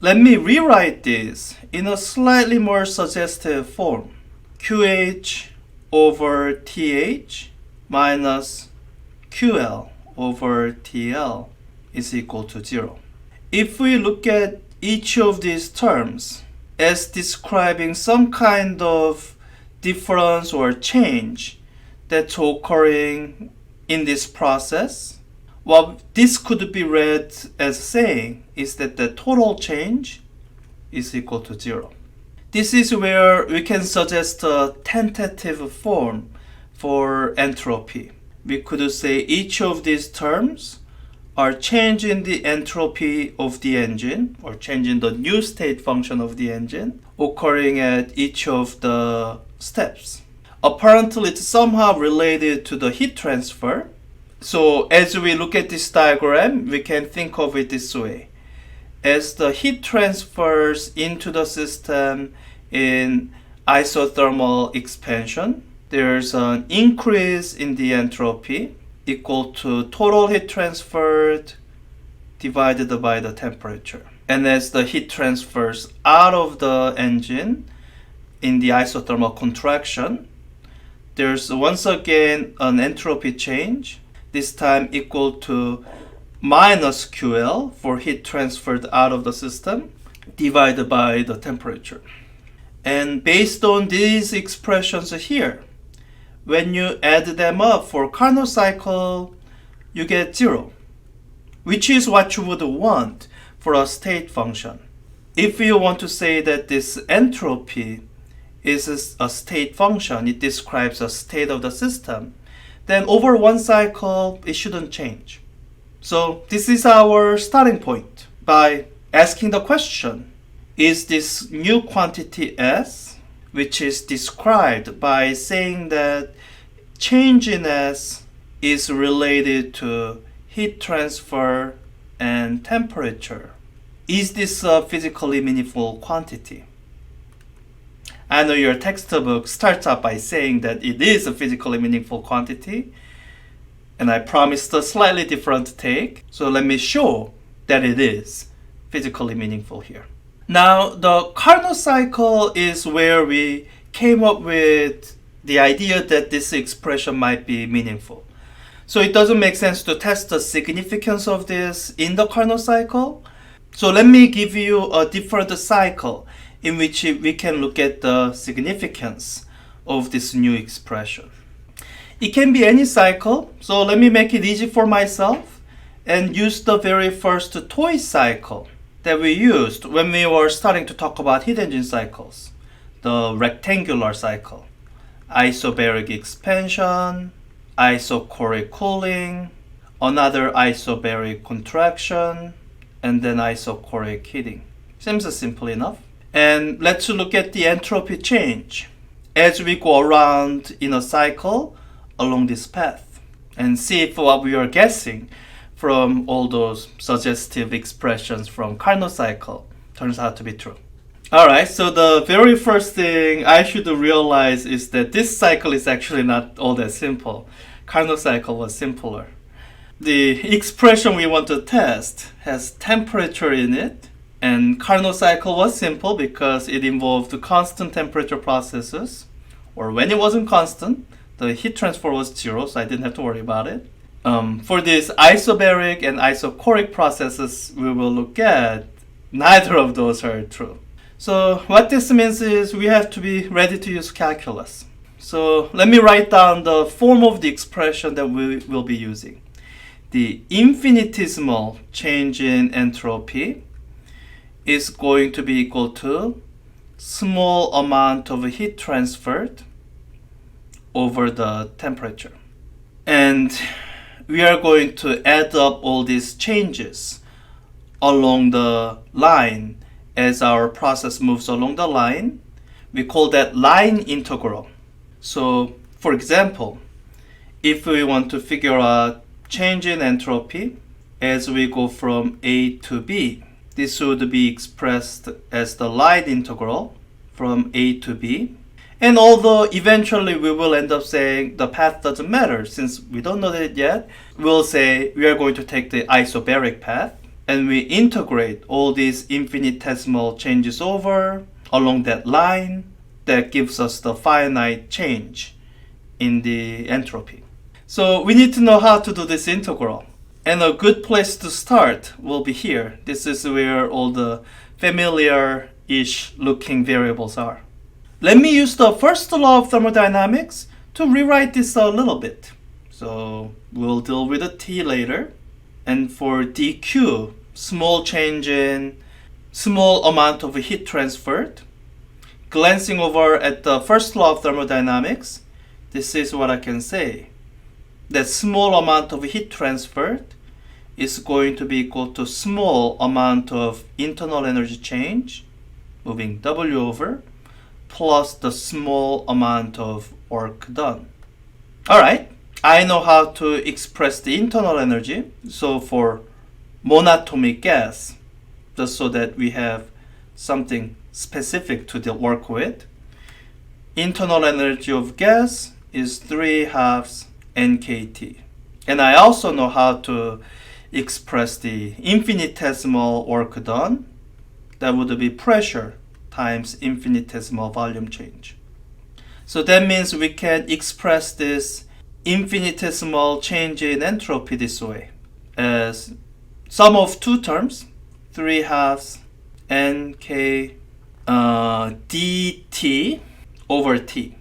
Let me rewrite this in a slightly more suggestive form. QH over TH minus QL over TL is equal to 0. If we look at each of these terms as describing some kind of difference or change that's occurring in this process, what this could be read as saying is that the total change is equal to 0. This is where we can suggest a tentative form for entropy. We could say each of these terms are changing the entropy of the engine, or changing the new state function of the engine, occurring at each of the steps. Apparently, it's somehow related to the heat transfer. So as we look at this diagram, we can think of it this way. As the heat transfers into the system in isothermal expansion, there's an increase in the entropy equal to total heat transferred divided by the temperature. And as the heat transfers out of the engine in the isothermal contraction, there's once again an entropy change, this time equal to minus QL for heat transferred out of the system divided by the temperature. And based on these expressions here, when you add them up for Carnot cycle, you get 0, which is what you would want for a state function. If you want to say that this entropy is a state function, it describes a state of the system, then over one cycle, it shouldn't change. So this is our starting point by asking the question, is this new quantity S, which is described by saying that change in S is related to heat transfer and temperature. Is this a physically meaningful quantity? I know your textbook starts out by saying that it is a physically meaningful quantity, and I promised a slightly different take, so let me show that it is physically meaningful here. Now, the Carnot cycle is where we came up with the idea that this expression might be meaningful. So it doesn't make sense to test the significance of this in the Carnot cycle. So let me give you a different cycle in which we can look at the significance of this new expression. It can be any cycle, so let me make it easy for myself and use the very first toy cycle that we used when we were starting to talk about heat engine cycles, the rectangular cycle. Isobaric expansion, isochoric cooling, another isobaric contraction, and then isochoric heating. Seems simple enough. And let's look at the entropy change as we go around in a cycle along this path and see if what we are guessing from all those suggestive expressions from Carnot cycle turns out to be true. Alright, so the very first thing I should realize is that this cycle is actually not all that simple. Carnot cycle was simpler. The expression we want to test has temperature in it, and Carnot cycle was simple because it involved constant temperature processes, or when it wasn't constant, the heat transfer was 0, so I didn't have to worry about it. For these isobaric and isochoric processes we will look at, neither of those are true. So what this means is we have to be ready to use calculus. So let me write down the form of the expression that we will be using. The infinitesimal change in entropy is going to be equal to small amount of heat transferred over the temperature. And we are going to add up all these changes along the line as our process moves along the line. We call that line integral. So, for example, if we want to figure out change in entropy as we go from A to B, this would be expressed as the line integral from A to B. And although eventually we will end up saying the path doesn't matter since we don't know that yet, we'll say we are going to take the isobaric path and we integrate all these infinitesimal changes over along that line that gives us the finite change in the entropy. So we need to know how to do this integral. And a good place to start will be here. This is where all the familiar-ish looking variables are. Let me use the first law of thermodynamics to rewrite this a little bit. So we'll deal with a t later. And for dq, small change in small amount of heat transferred. Glancing over at the first law of thermodynamics, this is what I can say. That small amount of heat transferred is going to be equal to small amount of internal energy change, moving W over, plus the small amount of work done. Alright, I know how to express the internal energy. So for monatomic gas, just so that we have something specific to work with, internal energy of gas is 3/2 nkt. And I also know how to express the infinitesimal work done. That would be pressure times infinitesimal volume change. So that means we can express this infinitesimal change in entropy this way, as sum of two terms, 3/2 nk dt over t.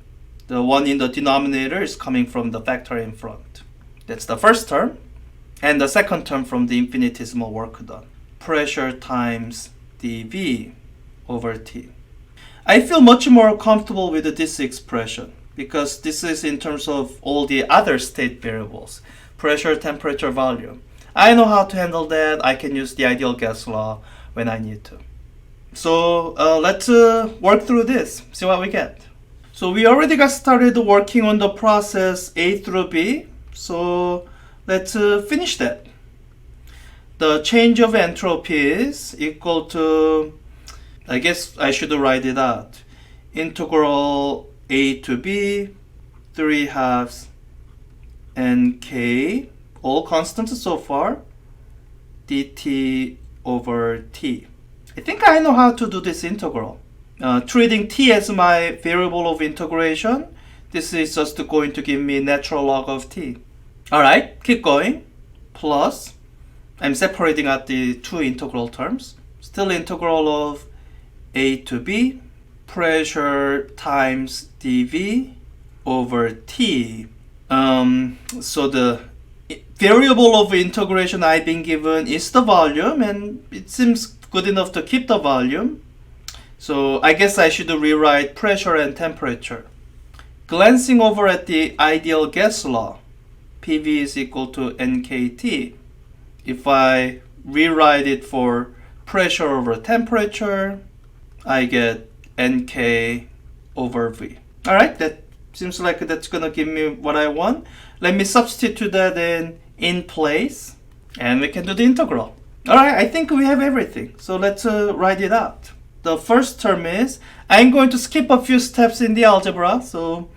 The one in the denominator is coming from the factor in front. That's the first term. And the second term from the infinitesimal work done. Pressure times dV over T. I feel much more comfortable with this expression because this is in terms of all the other state variables. Pressure, temperature, volume. I know how to handle that. I can use the ideal gas law when I need to. So let's work through this, see what we get. So we already got started working on the process A through B. So let's finish that. The change of entropy is equal to, I guess I should write it out. Integral A to B, 3/2 nk, all constants so far, dt over t. I think I know how to do this integral. Treating t as my variable of integration, this is just going to give me natural log of t. Alright, keep going. Plus, I'm separating out the two integral terms. Still integral of a to b, pressure times dv over t. So the variable of integration I've been given is the volume, and it seems good enough to keep the volume. So I guess I should rewrite pressure and temperature. Glancing over at the ideal gas law, PV is equal to nkt. If I rewrite it for pressure over temperature, I get nk over v. Alright, that seems like that's gonna give me what I want. Let me substitute that in place, and we can do the integral. Alright, I think we have everything. So let's write it out. The first term is, I'm going to skip a few steps in the algebra. So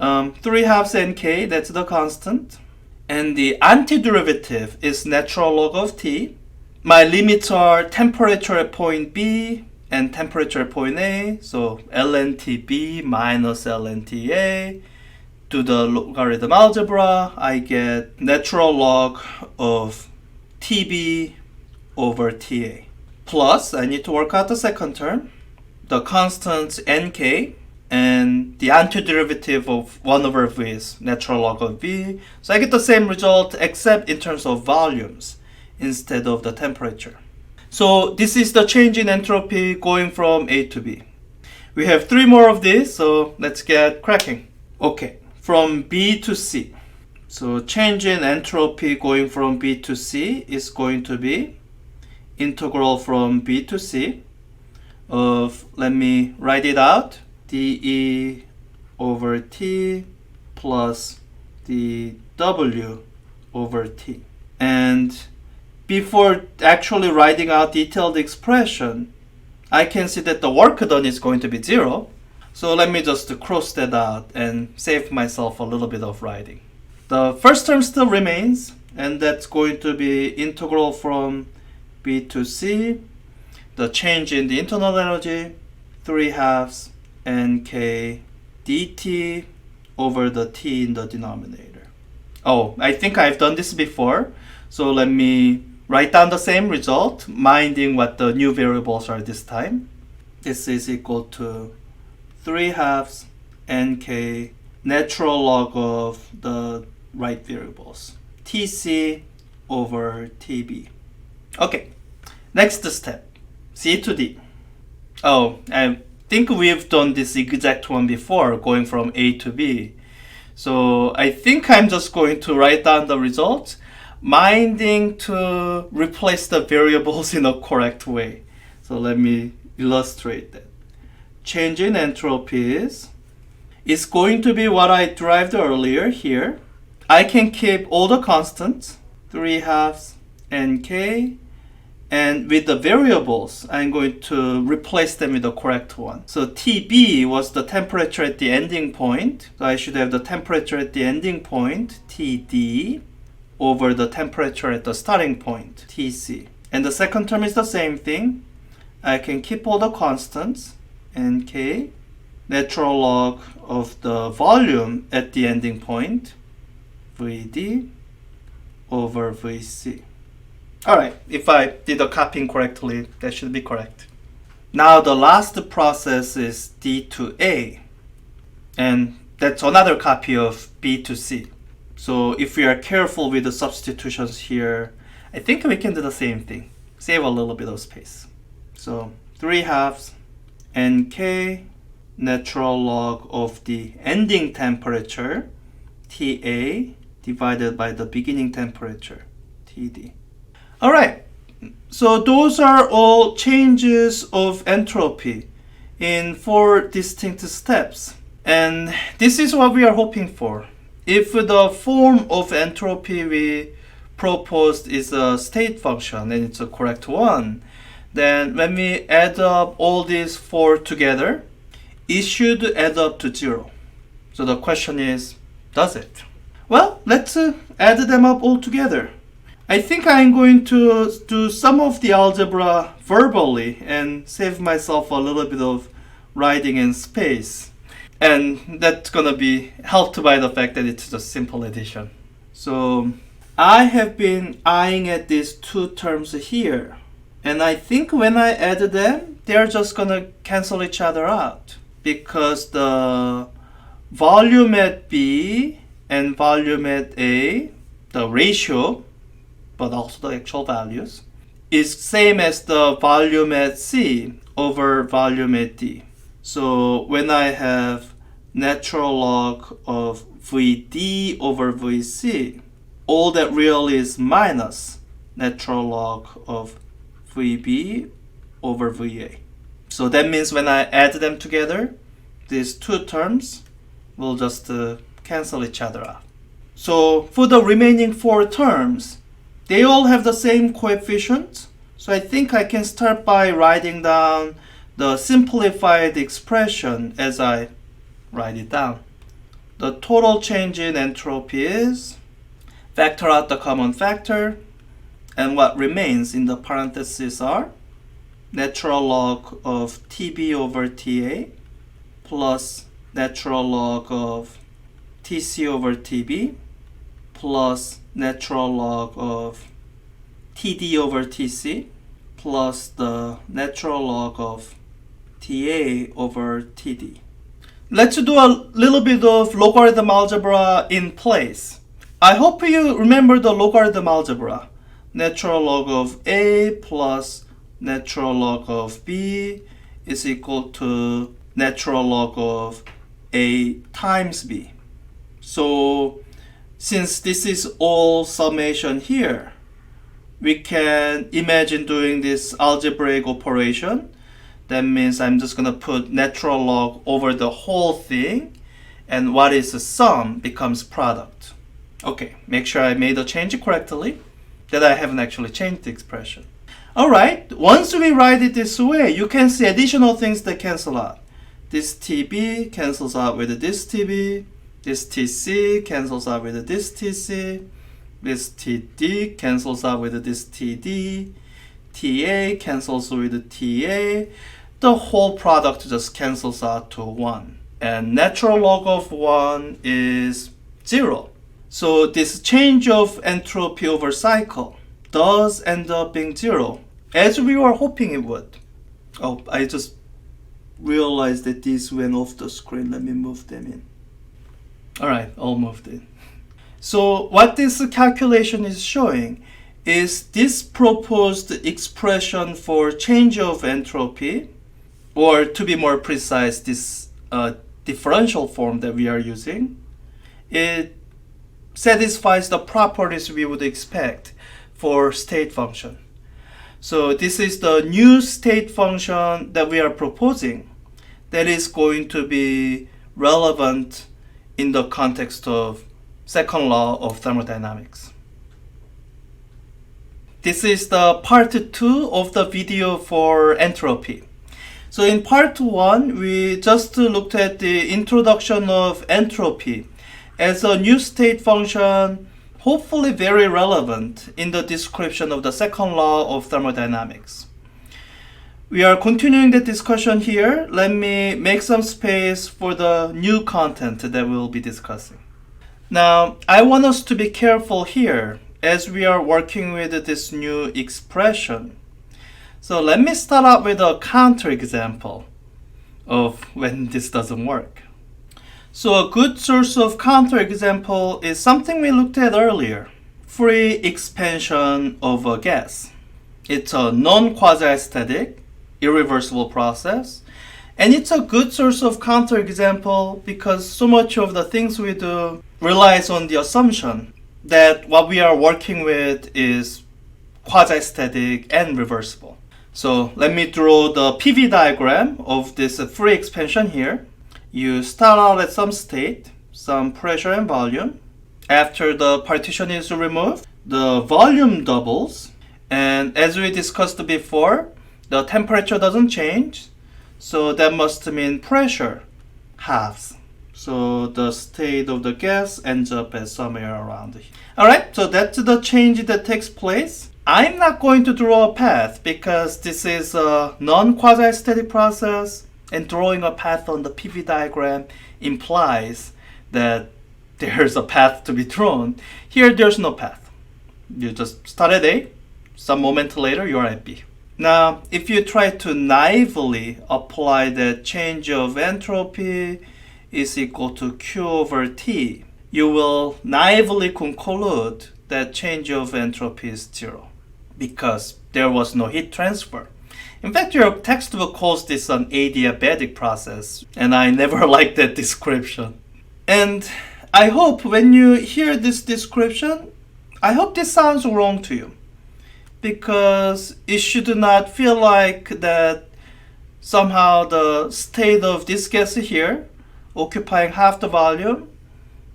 3/2 nk, that's the constant. And the antiderivative is natural log of t. My limits are temperature at point B and temperature at point A. So ln TB minus ln TA. Do the logarithm algebra, I get natural log of TB over TA. Plus, I need to work out the second term. The constants nk and the antiderivative of 1 over v is natural log of v. So I get the same result except in terms of volumes instead of the temperature. So this is the change in entropy going from A to B. We have 3 more of these, so let's get cracking. Okay, from B to C. So change in entropy going from B to C is going to be integral from B to C of, let me write it out, dE over T plus dW over T. And before actually writing out detailed expression, I can see that the work done is going to be 0. So let me just cross that out and save myself a little bit of writing. The first term still remains, and that's going to be integral from B to C, the change in the internal energy, 3/2 nk dt over the t in the denominator. Oh, I think I've done this before. So let me write down the same result, minding what the new variables are this time. This is equal to 3/2 nk natural log of the right variables, tc over tb. Okay, next step, c to d. Oh, I think we've done this exact one before, going from a to b. So I think I'm just going to write down the results, minding to replace the variables in a correct way. So let me illustrate that. Change in entropy is going to be what I derived earlier here. I can keep all the constants, 3/2 nk, and with the variables, I'm going to replace them with the correct one. So Tb was the temperature at the ending point. So I should have the temperature at the ending point, Td, over the temperature at the starting point, Tc. And the second term is the same thing. I can keep all the constants, nk, natural log of the volume at the ending point, Vd, over Vc. Alright, if I did the copying correctly, that should be correct. Now the last process is D to A, and that's another copy of B to C. So if we are careful with the substitutions here, I think we can do the same thing. Save a little bit of space. So 3/2 nk natural log of the ending temperature, Ta, divided by the beginning temperature, Td. All right, so those are all changes of entropy in 4 distinct steps. And this is what we are hoping for. If the form of entropy we proposed is a state function and it's a correct one, then when we add up all these 4 together, it should add up to 0. So the question is, does it? Well, let's add them up all together. I think I'm going to do some of the algebra verbally and save myself a little bit of writing in space. And that's gonna be helped by the fact that it's a simple addition. So I have been eyeing at these 2 terms here. And I think when I add them, they're just gonna cancel each other out. Because the volume at B and volume at A, the ratio, but also the actual values, is same as the volume at C over volume at D. So when I have natural log of Vd over Vc, all that really is minus natural log of Vb over Va. So that means when I add them together, these 2 terms will just cancel each other out. So for the remaining 4 terms, they all have the same coefficient. So I think I can start by writing down the simplified expression as I write it down. The total change in entropy is, factor out the common factor, and what remains in the parentheses are natural log of Tb over Ta plus natural log of Tc over Tb plus natural log of Td over Tc plus the natural log of Ta over Td. Let's do a little bit of logarithm algebra in place. I hope you remember the logarithm algebra. Natural log of A plus natural log of B is equal to natural log of A times B. So since this is all summation here, we can imagine doing this algebraic operation. That means I'm just going to put natural log over the whole thing, and what is the sum becomes product. Okay, make sure I made the change correctly, that I haven't actually changed the expression. Alright, once we write it this way, you can see additional things that cancel out. This Tb cancels out with this Tb, this Tc cancels out with this Tc, this Td cancels out with this Td, Ta cancels with Ta, the whole product just cancels out to 1. and natural log of 1 is 0. So this change of entropy over cycle does end up being 0, as we were hoping it would. Oh, I just realized that these went off the screen. Let me move them in. Alright, all moved in. So what this calculation is showing is this proposed expression for change of entropy, or to be more precise, this differential form that we are using, it satisfies the properties we would expect for state function. So this is the new state function that we are proposing that is going to be relevant in the context of second law of thermodynamics. This is the part 2 of the video for entropy. So in part 1, we just looked at the introduction of entropy as a new state function, hopefully very relevant in the description of the second law of thermodynamics. We are continuing the discussion here. Let me make some space for the new content that we'll be discussing. Now, I want us to be careful here as we are working with this new expression. So let me start out with a counterexample of when this doesn't work. So a good source of counterexample is something we looked at earlier, free expansion of a gas. It's a non-quasi-static, irreversible process, and it's a good source of counterexample because so much of the things we do relies on the assumption that what we are working with is quasi-static and reversible. So let me draw the PV diagram of this free expansion here. You start out at some state, some pressure and volume. After the partition is removed, the volume doubles. And as we discussed before, the temperature doesn't change. So that must mean pressure halves. So the state of the gas ends up as somewhere around here. Alright, so that's the change that takes place. I'm not going to draw a path because this is a non-quasi-static process, and drawing a path on the PV diagram implies that there's a path to be drawn. Here, there's no path. You just start at A, some moment later, you're at B. Now, if you try to naively apply that change of entropy is equal to Q over T, you will naively conclude that change of entropy is 0 because there was no heat transfer. In fact, your textbook calls this an adiabatic process, and I never liked that description. And I hope when you hear this description, I hope this sounds wrong to you, because it should not feel like that somehow the state of this gas here, occupying half the volume,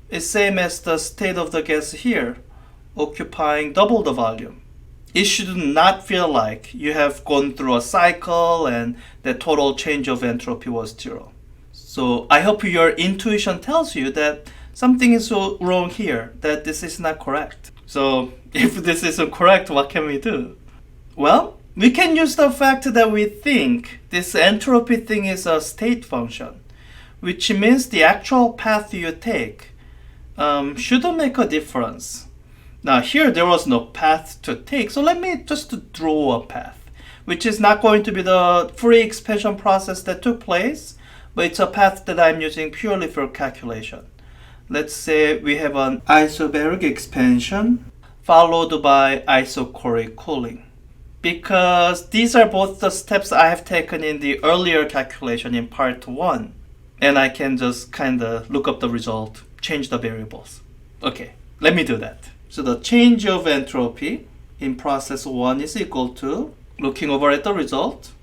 is same as the state of the gas here, occupying double the volume. It should not feel like you have gone through a cycle and the total change of entropy was 0. So I hope your intuition tells you that something is so wrong here, that this is not correct. So if this isn't correct, what can we do? Well, we can use the fact that we think this entropy thing is a state function, which means the actual path you take shouldn't make a difference. Now here there was no path to take, so let me just draw a path, which is not going to be the free expansion process that took place, but it's a path that I'm using purely for calculation. Let's say we have an isobaric expansion followed by isochoric cooling. Because these are both the steps I have taken in the earlier calculation in part 1. And I can just kind of look up the result, change the variables. Okay, let me do that. So the change of entropy in process 1 is equal to, looking over at the result,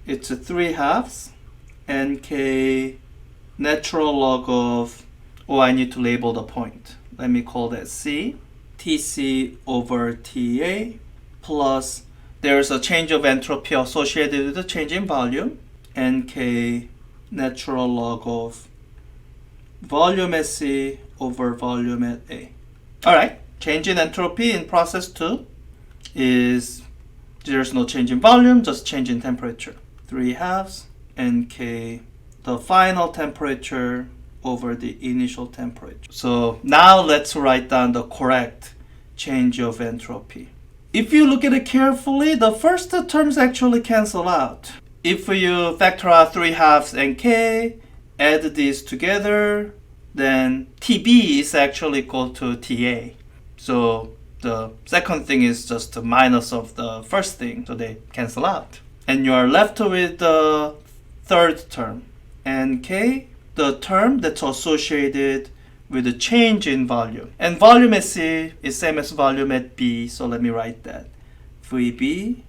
it's 3/2 nk natural log of, I need to label the point. Let me call that C, Tc over Ta, plus there's a change of entropy associated with the change in volume, nk natural log of volume at C over volume at A. Alright, change in entropy in process 2 is, there's no change in volume, just change in temperature. 3/2 nk the final temperature over the initial temperature. So now let's write down the correct change of entropy. If you look at it carefully, the first two terms actually cancel out. If you factor out 3/2 and k, add these together, then TB is actually equal to TA. So the second thing is just a minus of the first thing, so they cancel out. And you are left with the third term, NK, the term that's associated with the change in volume. And volume at C is same as volume at B, so let me write that. VB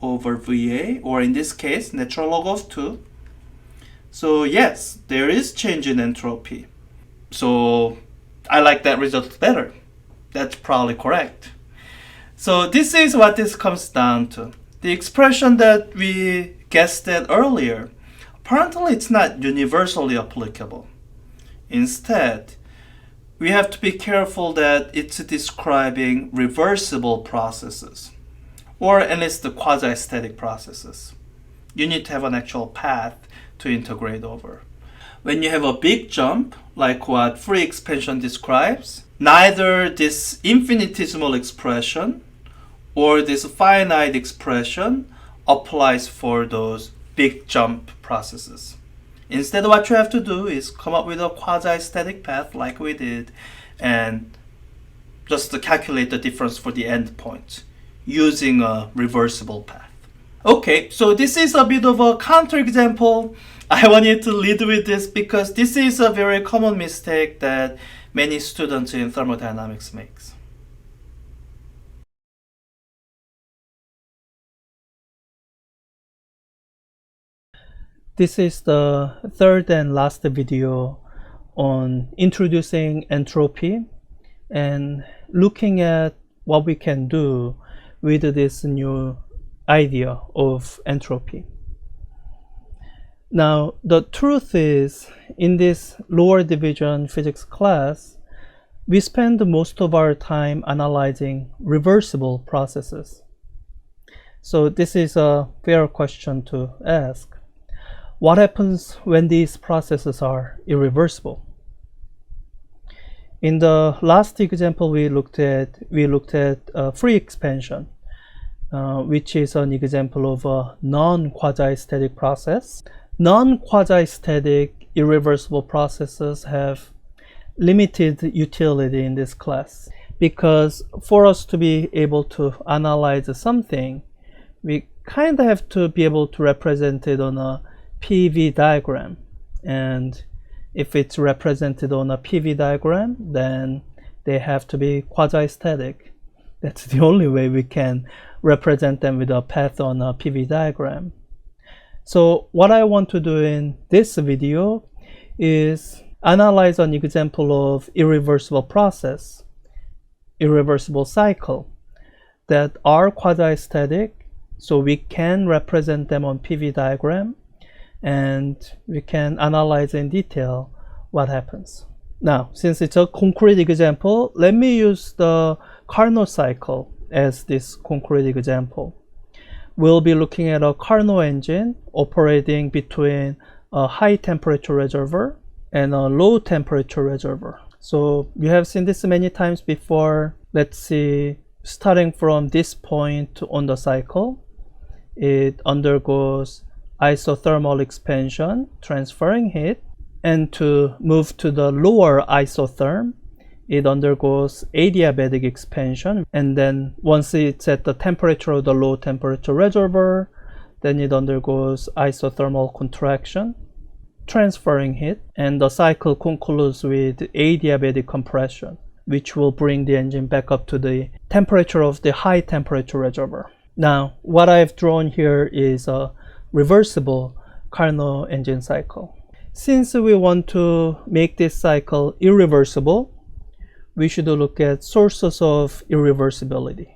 over VA, or in this case, natural log of 2. So yes, there is change in entropy. So I like that result better. That's probably correct. So this is what this comes down to. The expression that we guessed at earlier, apparently it's not universally applicable. Instead, we have to be careful that it's describing reversible processes, or at least the quasi-static processes. You need to have an actual path to integrate over. When you have a big jump, like what free expansion describes, neither this infinitesimal expression or this finite expression applies for those big jump processes. Instead, what you have to do is come up with a quasi-static path like we did and just to calculate the difference for the endpoint using a reversible path. Okay, so this is a bit of a counterexample. I wanted to lead with this because this is a very common mistake that many students in thermodynamics makes. This is the third and last video on introducing entropy and looking at what we can do with this new idea of entropy. Now, the truth is, in this lower division physics class, we spend most of our time analyzing reversible processes. So this is a fair question to ask. What happens when these processes are irreversible? In the last example we looked at free expansion, which is an example of a non-quasi-static process. Non-quasi-static irreversible processes have limited utility in this class because for us to be able to analyze something, we kind of have to be able to represent it on a PV diagram. And if it's represented on a PV diagram, then they have to be quasi-static. That's the only way we can represent them with a path on a PV diagram. So what I want to do in this video is analyze an example of irreversible process, irreversible cycle that are quasi-static, so we can represent them on PV diagram and we can analyze in detail what happens. Now, since it's a concrete example, let me use the Carnot cycle as this concrete example. We'll be looking at a Carnot engine operating between a high temperature reservoir and a low temperature reservoir. So you have seen this many times before. Let's see, starting from this point on the cycle, it undergoes isothermal expansion, transferring heat, and to move to the lower isotherm, it undergoes adiabatic expansion, and then once it's at the temperature of the low temperature reservoir, then it undergoes isothermal contraction, transferring heat, and the cycle concludes with adiabatic compression, which will bring the engine back up to the temperature of the high temperature reservoir. Now, what I've drawn here is a reversible Carnot engine cycle. Since we want to make this cycle irreversible, we should look at sources of irreversibility.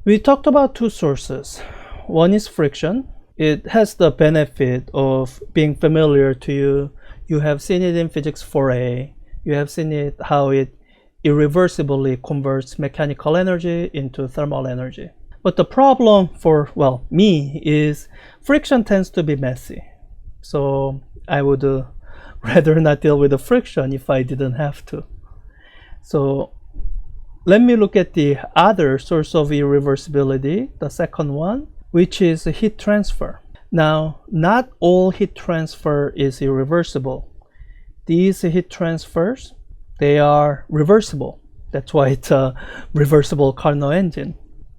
We talked about two sources. One is friction. It has the benefit of being familiar to you. You have seen it in physics 4a. You have seen it how it irreversibly converts mechanical energy into thermal energy. But the problem for, well, me is friction tends to be messy. So I would rather not deal with the friction if I didn't have to. So let me look at the other source of irreversibility, the second one, which is heat transfer. Now, not all heat transfer is irreversible. These heat transfers, they are reversible. That's why it's a reversible Carnot engine.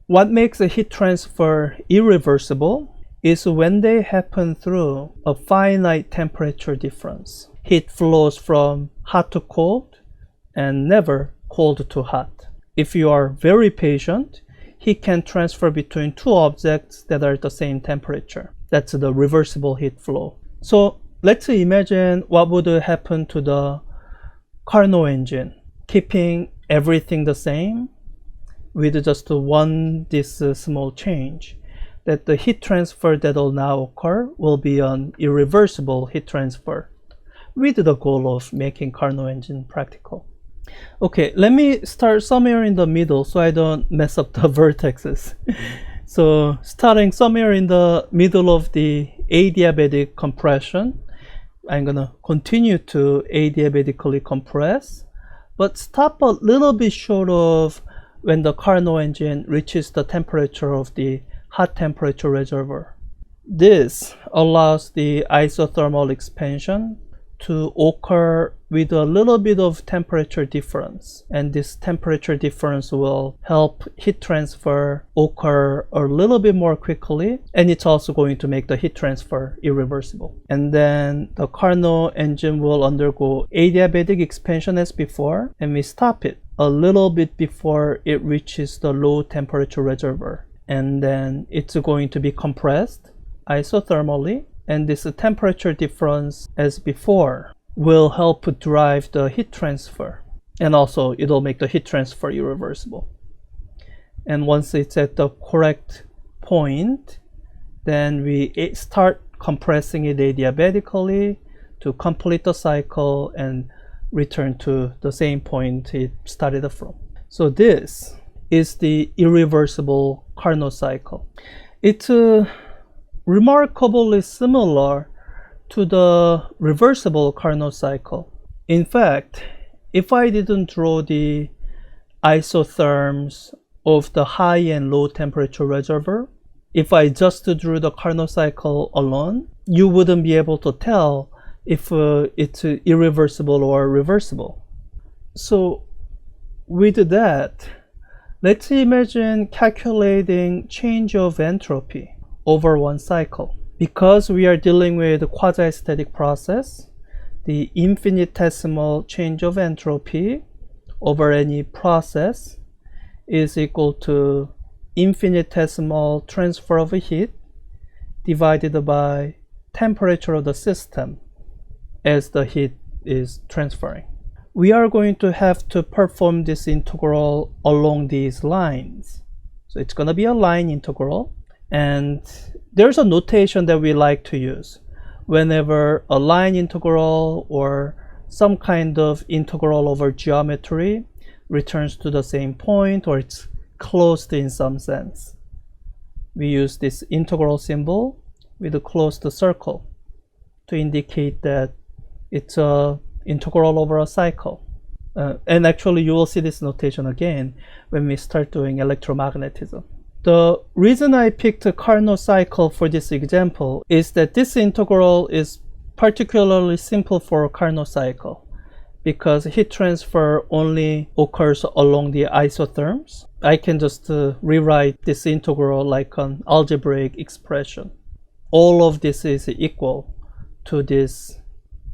What makes a heat transfer irreversible is when they happen through a finite temperature difference. Heat flows from hot to cold and never cold to hot. If you are very patient, heat can transfer between two objects that are at the same temperature. That's the reversible heat flow. So let's imagine what would happen to the Carnot engine, keeping everything the same with just this small change, that the heat transfer that will now occur will be an irreversible heat transfer with the goal of making Carnot engine practical. Okay, let me start somewhere in the middle so I don't mess up the vertexes. So starting somewhere in the middle of the adiabatic compression, I'm gonna continue to adiabatically compress, but stop a little bit short of when the Carnot engine reaches the temperature of the hot temperature reservoir. This allows the isothermal expansion to occur with a little bit of temperature difference, and this temperature difference will help heat transfer occur a little bit more quickly, and it's also going to make the heat transfer irreversible. And then the Carnot engine will undergo adiabatic expansion as before, and we stop it a little bit before it reaches the low temperature reservoir, and then it's going to be compressed isothermally, and this temperature difference as before will help drive the heat transfer, and also it'll make the heat transfer irreversible. And once it's at the correct point, then we start compressing it adiabatically to complete the cycle and return to the same point it started from. So this is the irreversible Carnot cycle. It's remarkably similar to the reversible Carnot cycle. In fact, if I didn't draw the isotherms of the high and low temperature reservoir, if I just drew the Carnot cycle alone, you wouldn't be able to tell if it's irreversible or reversible. So with that, let's imagine calculating change of entropy over one cycle. Because we are dealing with a quasi-static process, the infinitesimal change of entropy over any process is equal to infinitesimal transfer of heat divided by temperature of the system as the heat is transferring. We are going to have to perform this integral along these lines. So it's going to be a line integral, and there's a notation that we like to use. Whenever a line integral or some kind of integral over geometry returns to the same point, or it's closed in some sense, we use this integral symbol with a closed circle to indicate that it's an integral over a cycle. And actually you will see this notation again when we start doing electromagnetism. The reason I picked a Carnot cycle for this example is that this integral is particularly simple for a Carnot cycle because heat transfer only occurs along the isotherms. I can just rewrite this integral like an algebraic expression. All of this is equal to this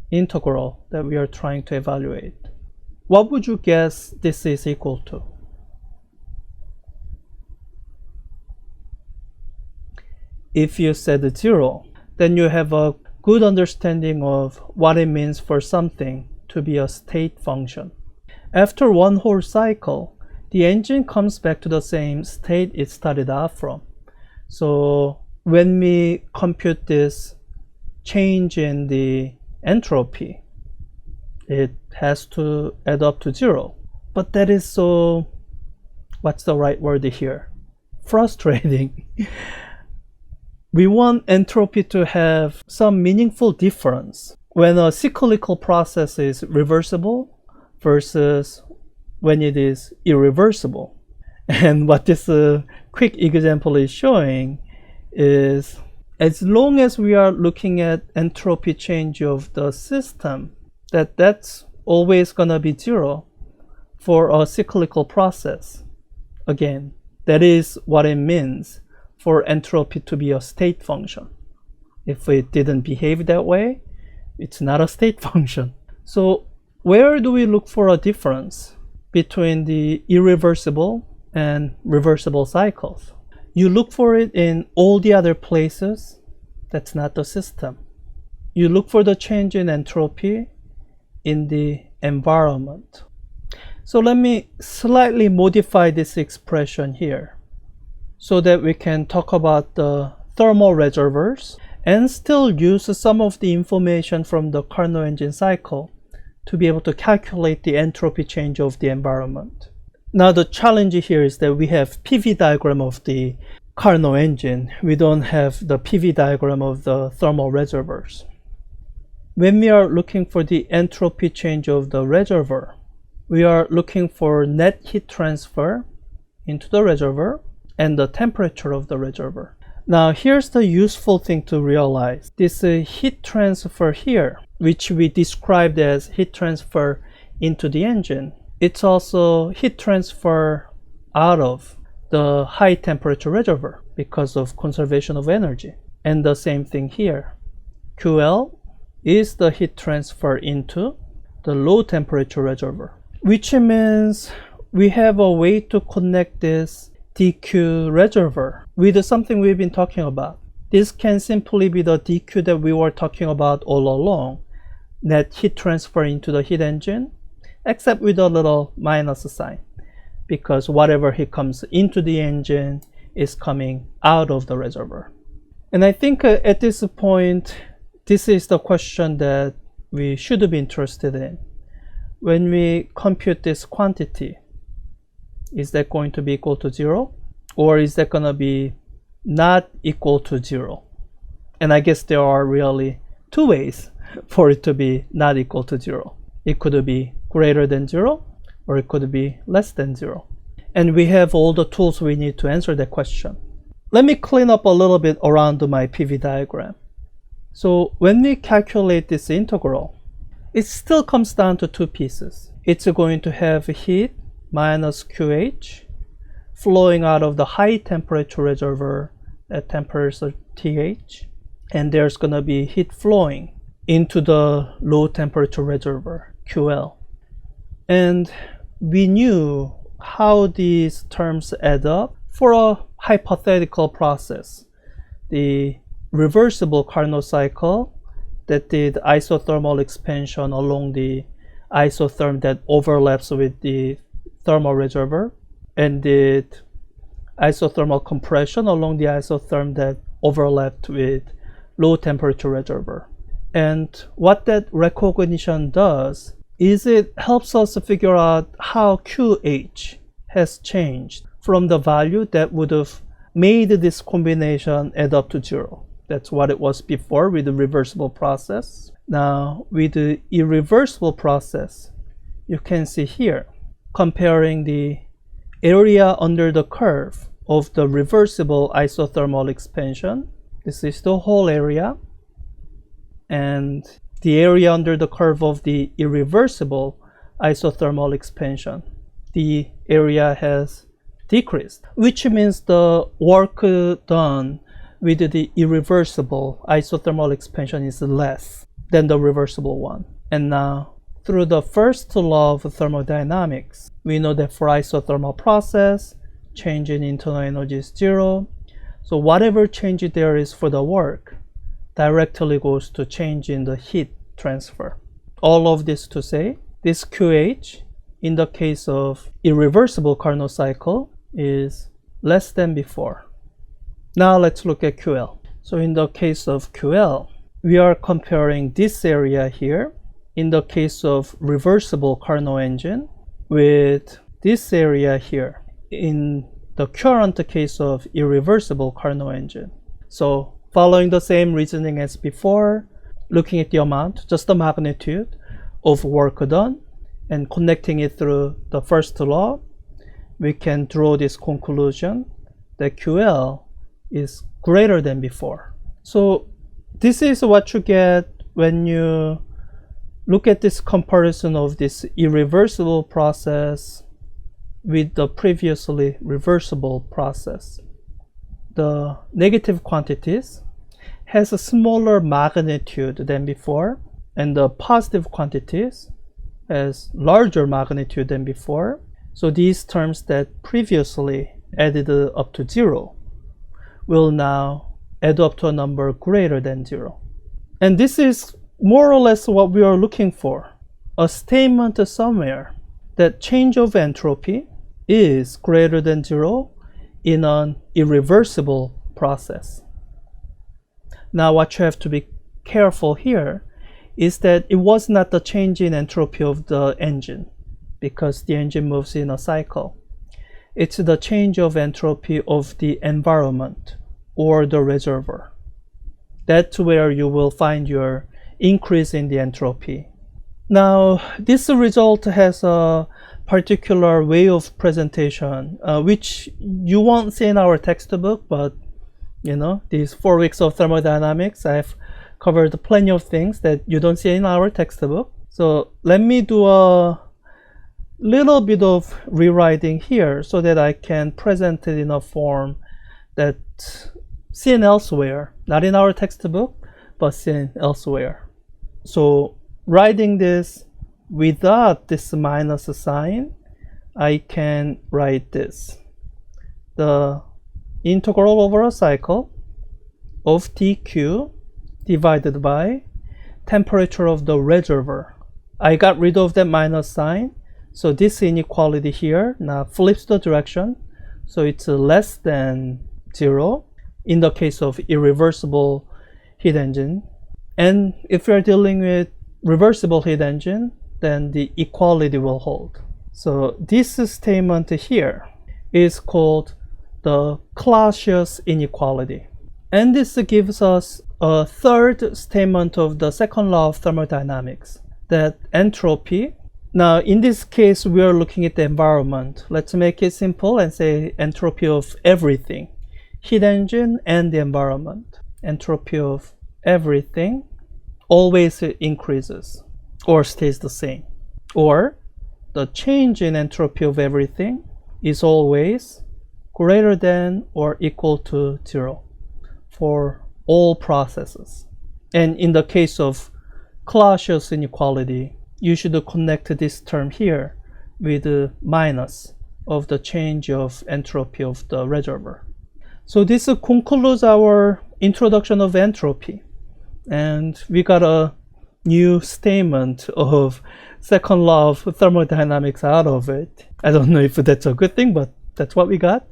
integral that we are trying to evaluate. What would you guess this is equal to? If you said 0, then you have a good understanding of what it means for something to be a state function. After one whole cycle, the engine comes back to the same state it started out from. So when we compute this change in the entropy, it has to add up to 0. But that is so, what's the right word here? Frustrating. We want entropy to have some meaningful difference when a cyclical process is reversible versus when it is irreversible. And what this quick example is showing is, as long as we are looking at entropy change of the system, that's always going to be zero for a cyclical process. Again, that is what it means for entropy to be a state function. If it didn't behave that way, it's not a state function. So where do we look for a difference between the irreversible and reversible cycles? You look for it in all the other places. That's not the system. You look for the change in entropy in the environment. So let me slightly modify this expression here so that we can talk about the thermal reservoirs and still use some of the information from the Carnot engine cycle to be able to calculate the entropy change of the environment. Now the challenge here is that we have PV diagram of the Carnot engine. We don't have the PV diagram of the thermal reservoirs. When we are looking for the entropy change of the reservoir, we are looking for net heat transfer into the reservoir and the temperature of the reservoir. Now here's the useful thing to realize. This heat transfer here, which we described as heat transfer into the engine, it's also heat transfer out of the high temperature reservoir because of conservation of energy. And the same thing here. QL is the heat transfer into the low temperature reservoir, which means we have a way to connect this DQ reservoir with something we've been talking about. This can simply be the DQ that we were talking about all along, net heat transfer into the heat engine, except with a little minus sign, because whatever heat comes into the engine is coming out of the reservoir. And I think at this point, this is the question that we should be interested in. When we compute this quantity, is that going to be equal to 0? Or is that going to be not equal to 0? And I guess there are really two ways for it to be not equal to 0. It could be greater than 0, or it could be less than 0. And we have all the tools we need to answer that question. Let me clean up a little bit around my PV diagram. So when we calculate this integral, it still comes down to two pieces. It's going to have heat minus QH flowing out of the high temperature reservoir at temperature TH, and there's going to be heat flowing into the low temperature reservoir QL. And we knew how these terms add up for a hypothetical process, the reversible Carnot cycle that did isothermal expansion along the isotherm that overlaps with the thermal reservoir, and did isothermal compression along the isotherm that overlapped with low temperature reservoir. And what that recognition does is it helps us figure out how QH has changed from the value that would have made this combination add up to 0. That's what it was before with the reversible process. Now with the irreversible process, you can see here, comparing the area under the curve of the reversible isothermal expansion. This is the whole area. And the area under the curve of the irreversible isothermal expansion, the area has decreased, which means the work done with the irreversible isothermal expansion is less than the reversible one. And now, through the first law of thermodynamics, we know that for isothermal process, change in internal energy is 0. So whatever change there is for the work directly goes to change in the heat transfer. All of this to say, this QH in the case of irreversible Carnot cycle is less than before. Now let's look at QL. So in the case of QL, we are comparing this area here in the case of reversible Carnot engine with this area here in the current case of irreversible Carnot engine. So following the same reasoning as before, looking at the amount, just the magnitude of work done, and connecting it through the first law, we can draw this conclusion that QL is greater than before. So this is what you get when you look at this comparison of this irreversible process with the previously reversible process. The negative quantities has a smaller magnitude than before, and the positive quantities has larger magnitude than before. So these terms that previously added up to 0 will now add up to a number greater than 0. And this is more or less what we are looking for. A statement somewhere that change of entropy is greater than 0 in an irreversible process. Now what you have to be careful here is that it was not the change in entropy of the engine, because the engine moves in a cycle. It's the change of entropy of the environment or the reservoir. That's where you will find your increase in the entropy. Now, this result has a particular way of presentation, which you won't see in our textbook, but you know, these 4 weeks of thermodynamics, I've covered plenty of things that you don't see in our textbook. So let me do a little bit of rewriting here so that I can present it in a form that's seen elsewhere, not in our textbook, but seen elsewhere. So writing this without this minus sign, I can write this. The integral over a cycle of dq divided by temperature of the reservoir. I got rid of that minus sign, so this inequality here now flips the direction, so it's less than 0 in the case of irreversible heat engine. And if you're dealing with reversible heat engine, then the equality will hold. So this statement here is called the Clausius inequality. And this gives us a third statement of the second law of thermodynamics, that entropy, now in this case we are looking at the environment. Let's make it simple and say entropy of everything, heat engine and the environment. Entropy of everything always increases or stays the same, or the change in entropy of everything is always greater than or equal to 0 for all processes. And in the case of Clausius inequality, you should connect this term here with the minus of the change of entropy of the reservoir. So this concludes our introduction of entropy, and we got a new statement of second law of thermodynamics out of it. I don't know if that's a good thing, but that's what we got.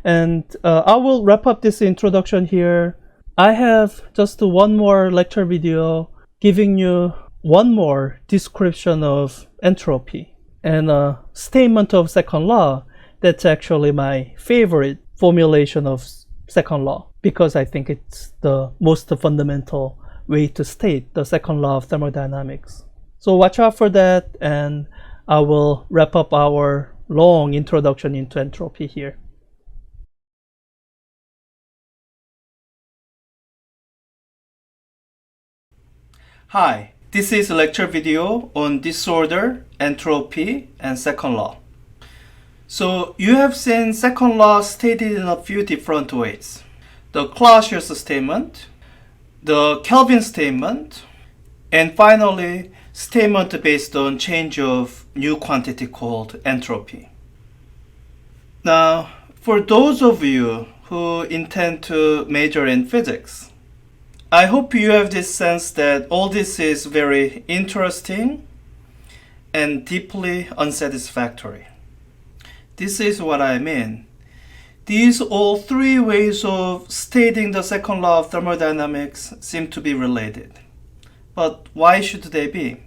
And I will wrap up this introduction here. I have just one more lecture video giving you one more description of entropy and a statement of second law. That's actually my favorite formulation of second law, because I think it's the most fundamental way to state the second law of thermodynamics. So watch out for that, and I will wrap up our long introduction into entropy here. Hi, this is a lecture video on disorder, entropy, and second law. So you have seen second law stated in a few different ways. The Clausius statement, the Kelvin statement, and finally statement based on change of new quantity called entropy. Now, for those of you who intend to major in physics, I hope you have this sense that all this is very interesting and deeply unsatisfactory. This is what I mean. These all three ways of stating the second law of thermodynamics seem to be related. But why should they be?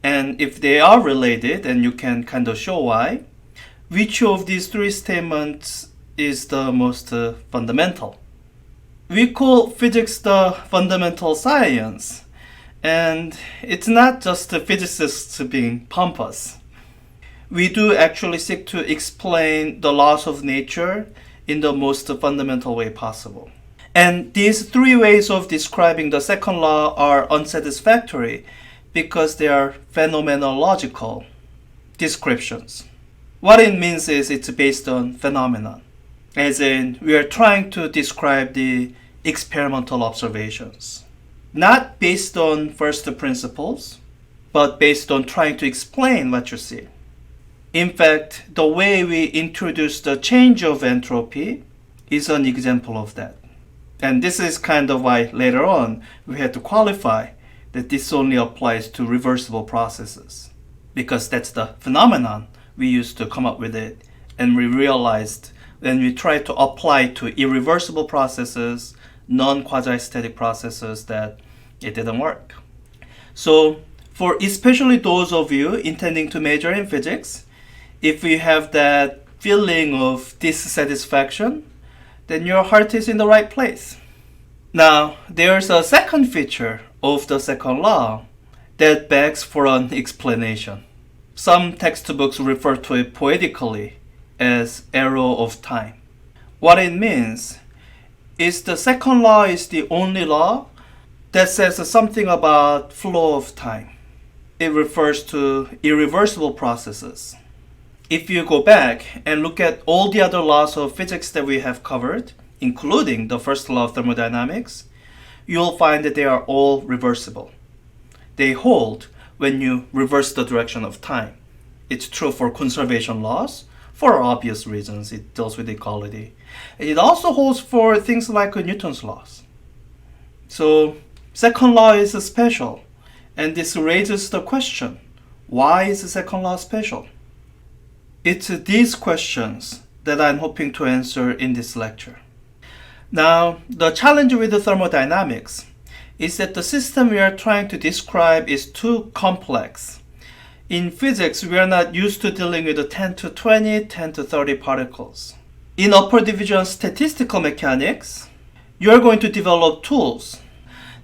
And if they are related, and you can kind of show why, which of these three statements is the most fundamental? We call physics the fundamental science, And it's not just the physicists being pompous. We do actually seek to explain the laws of nature in the most fundamental way possible. And these three ways of describing the second law are unsatisfactory because they are phenomenological descriptions. What it means is it's based on phenomenon, as in we are trying to describe the experimental observations, not based on first principles, but based on trying to explain what you see. In fact, the way we introduce the change of entropy is an example of that. And this is kind of why later on we had to qualify that this only applies to reversible processes, because that's the phenomenon we used to come up with it, and we realized when we tried to apply to irreversible processes, non-quasi-static processes, that it didn't work. So for especially those of you intending to major in physics, if you have that feeling of dissatisfaction, then your heart is in the right place. Now, there's a second feature of the second law that begs for an explanation. Some textbooks refer to it poetically as arrow of time. What it means is the second law is the only law that says something about flow of time. It refers to irreversible processes. If you go back and look at all the other laws of physics that we have covered, including the first law of thermodynamics, you'll find that they are all reversible. They hold when you reverse the direction of time. It's true for conservation laws, for obvious reasons. It deals with equality. And it also holds for things like Newton's laws. So, second law is special, and this raises the question, why is the second law special? It's these questions that I'm hoping to answer in this lecture. Now, the challenge with the thermodynamics is that the system we are trying to describe is too complex. In physics, we are not used to dealing with the 10 to 20, 10 to 30 particles. In upper division statistical mechanics, you are going to develop tools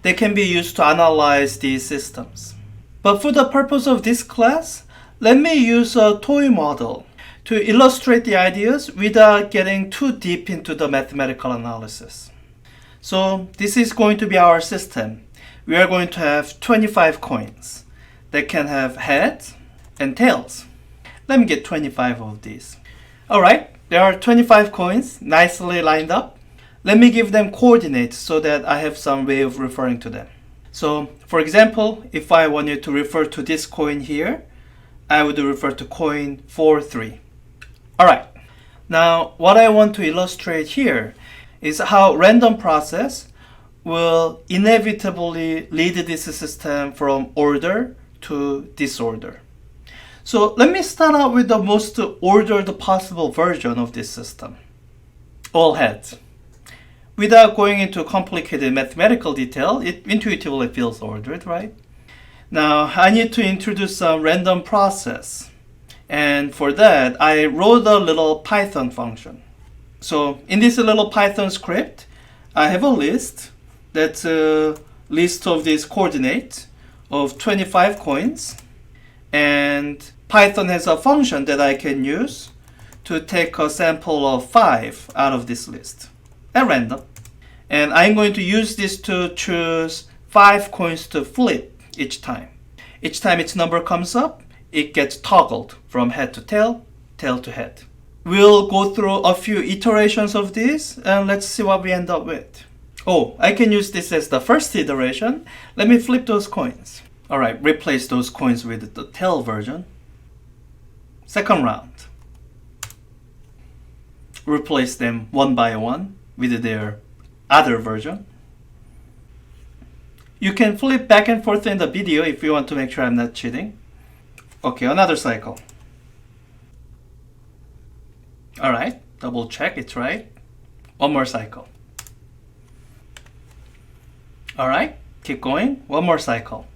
that can be used to analyze these systems. But for the purpose of this class, let me use a toy model to illustrate the ideas without getting too deep into the mathematical analysis. So this is going to be our system. We are going to have 25 coins that can have heads and tails. Let me get 25 of these. Alright, there are 25 coins nicely lined up. Let me give them coordinates so that I have some way of referring to them. So, for example, if I wanted to refer to this coin here, I would refer to coin 4, 3. Alright, now what I want to illustrate here is how random process will inevitably lead this system from order to disorder. So let me start out with the most ordered possible version of this system. All heads. Without going into complicated mathematical detail, it intuitively feels ordered, right? Now I need to introduce some random process. And for that, I wrote a little Python function. So in this little Python script, I have a list that's a list of these coordinates of 25 coins. And Python has a function that I can use to take a sample of 5 out of this list at random. And I'm going to use this to choose 5 coins to flip each time. Each time its number comes up, it gets toggled from head to tail, tail to head. We'll go through a few iterations of this and let's see what we end up with. Oh, I can use this as the first iteration. Let me flip those coins. Alright, replace those coins with the tail version. Second round. Replace them one by one with their other version. You can flip back and forth in the video if you want to make sure I'm not cheating. Okay, another cycle. Alright, double check it's right. One more cycle. Alright, keep going. One more cycle.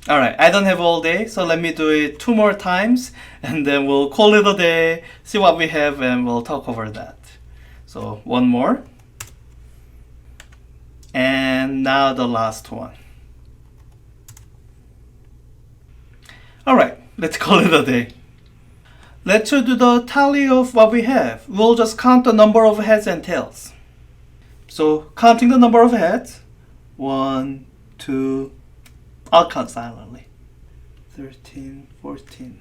Alright, I don't have all day, so let me do it 2 more times and then we'll call it a day, see what we have, and we'll talk over that. So, one more. And And now the last one. Alright, let's call it a day. Let's do the tally of what we have. We'll just count the number of heads and tails. So counting the number of heads, 1, 2, I'll count silently. 13, 14,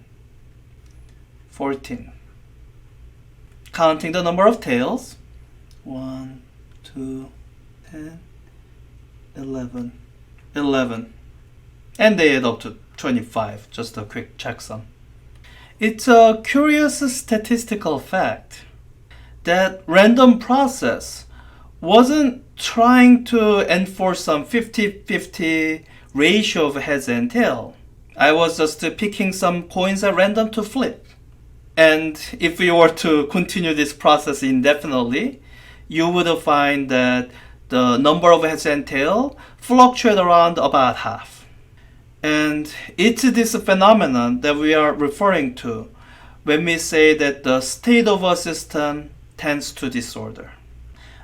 14. Counting the number of tails, 1, 2, 10, 11, 11. And they add up to 25, just a quick checksum. It's a curious statistical fact that random process wasn't trying to enforce some 50-50 ratio of heads and tail. I was just picking some coins at random to flip. And if we were to continue this process indefinitely, you would find that the number of heads and tail fluctuate around about half. And it's this phenomenon that we are referring to when we say that the state of a system tends to disorder.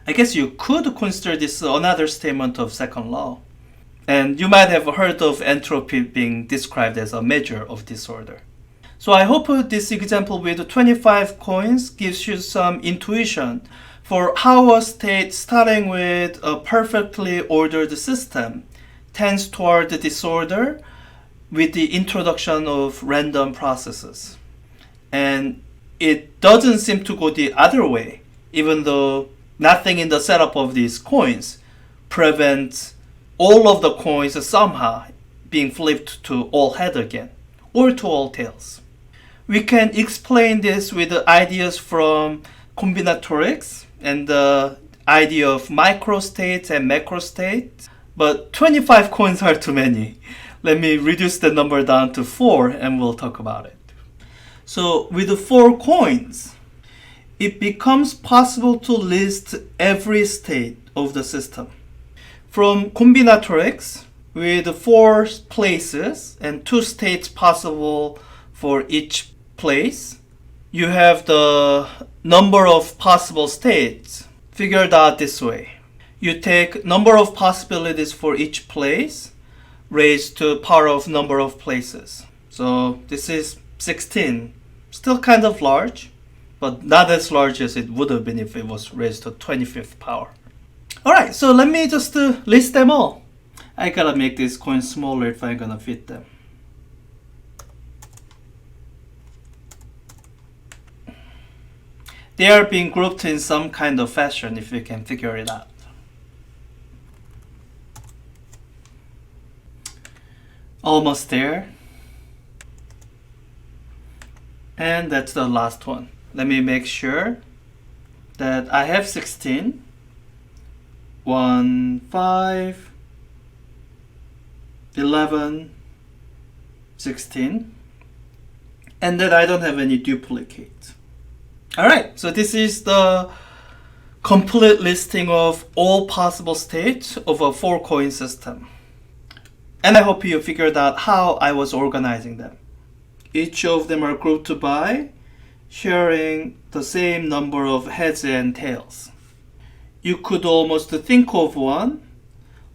I guess you could consider this another statement of second law. And you might have heard of entropy being described as a measure of disorder. So I hope this example with 25 coins gives you some intuition for how a state starting with a perfectly ordered system tends toward disorder with the introduction of random processes. And it doesn't seem to go the other way, even though nothing in the setup of these coins prevents all of the coins somehow being flipped to all head again, or to all tails. We can explain this with the ideas from combinatorics and the idea of microstates and macrostates, but 25 coins are too many. Let me reduce the number down to 4 and we'll talk about it. So with 4 coins, it becomes possible to list every state of the system. From combinatorics, with 4 places and 2 states possible for each place, you have the number of possible states figured out this way. You take number of possibilities for each place raised to power of number of places. So this is 16. Still kind of large, but not as large as it would have been if it was raised to 25th power. Alright, so let me just list them all. I gotta make these coins smaller if I'm gonna fit them. They are being grouped in some kind of fashion if you can figure it out. Almost there. And that's the last one. Let me make sure that I have 16. 1, 5, 11, 16. And that I don't have any duplicates. Alright, so this is the complete listing of all possible states of a 4-coin system. And I hope you figured out how I was organizing them. Each of them are grouped by sharing the same number of heads and tails. You could almost think of one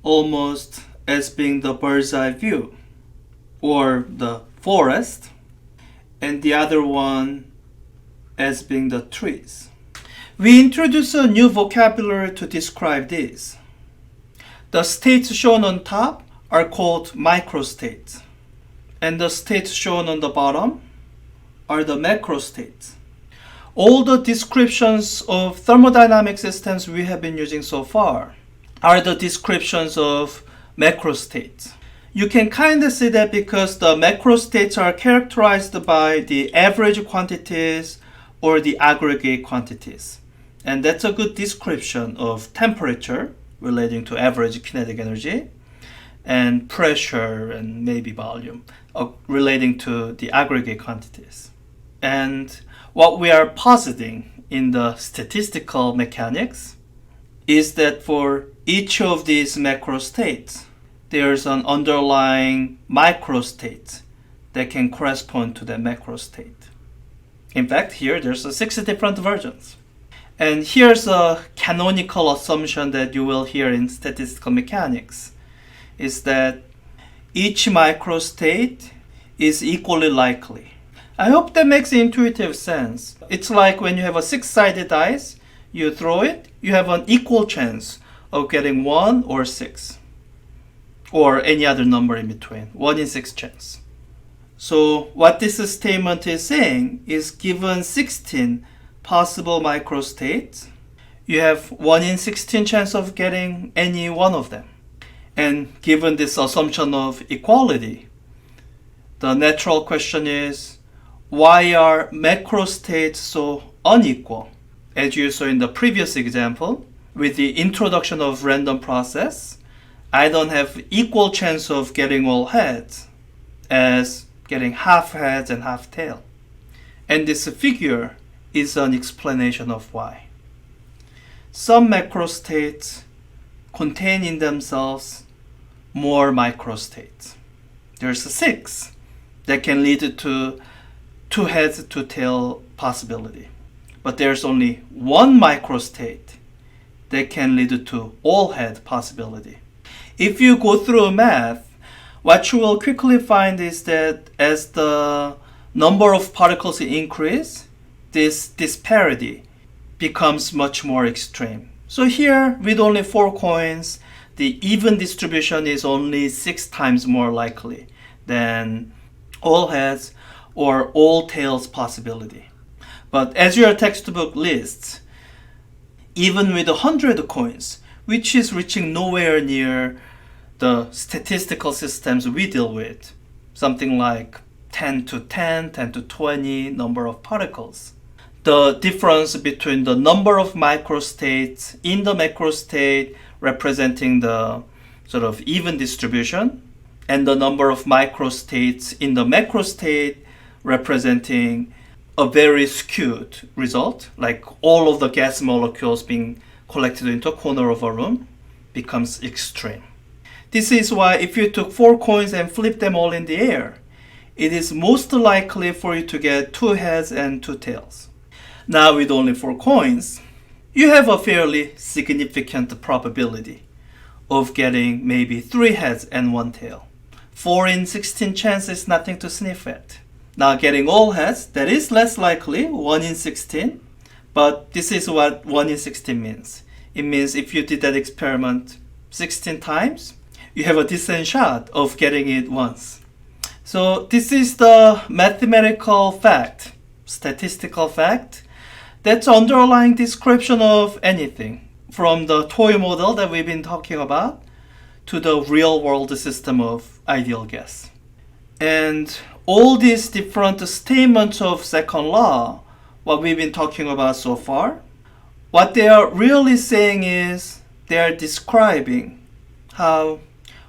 almost as being the bird's eye view, or the forest, and the other one as being the trees. We introduce a new vocabulary to describe these. The states shown on top are called microstates, and the states shown on the bottom are the macrostates. All the descriptions of thermodynamic systems we have been using so far are the descriptions of macrostates. You can kind of see that because the macrostates are characterized by the average quantities or the aggregate quantities. And that's a good description of temperature relating to average kinetic energy, and pressure and maybe volume relating to the aggregate quantities. And what we are positing in the statistical mechanics is that for each of these macrostates, there's an underlying microstate that can correspond to the macrostate. In fact, here there's 6 different versions. And here's a canonical assumption that you will hear in statistical mechanics, is that each microstate is equally likely. I hope that makes intuitive sense. It's like when you have a 6-sided dice, you throw it, you have an equal chance of getting 1 or 6. Or any other number in between, 1 in 6 chance. So what this statement is saying is given 16 possible microstates, you have 1 in 16 chance of getting any one of them. And given this assumption of equality, the natural question is, why are macrostates so unequal? As you saw in the previous example, with the introduction of random process, I don't have equal chance of getting all heads as getting half heads and half tail. And this figure is an explanation of why. Some macrostates contain in themselves more microstates. There's 6 that can lead to 2 heads, 2 tail possibility. But there's only 1 microstate that can lead to all head possibility. If you go through math, what you will quickly find is that as the number of particles increase, this disparity becomes much more extreme. So here, with only 4 coins, the even distribution is only 6 times more likely than all heads or all tails possibility. But as your textbook lists, even with 100 coins, which is reaching nowhere near the statistical systems we deal with, something like 10 to 10, 10 to 20 number of particles. The difference between the number of microstates in the macrostate representing the sort of even distribution and the number of microstates in the macrostate representing a very skewed result, like all of the gas molecules being collected into a corner of a room, becomes extreme. This is why if you took 4 coins and flipped them all in the air, it is most likely for you to get 2 heads and 2 tails. Now with only 4 coins, you have a fairly significant probability of getting maybe 3 heads and 1 tail. 4 in 16 chance is nothing to sniff at. Now getting all heads, that is less likely, 1 in 16, but this is what 1 in 16 means. It means if you did that experiment 16 times, you have a decent shot of getting it once. So this is the mathematical fact, statistical fact, that's underlying description of anything, from the toy model that we've been talking about to the real world system of ideal gas. And all these different statements of second law, what we've been talking about so far, what they are really saying is they are describing how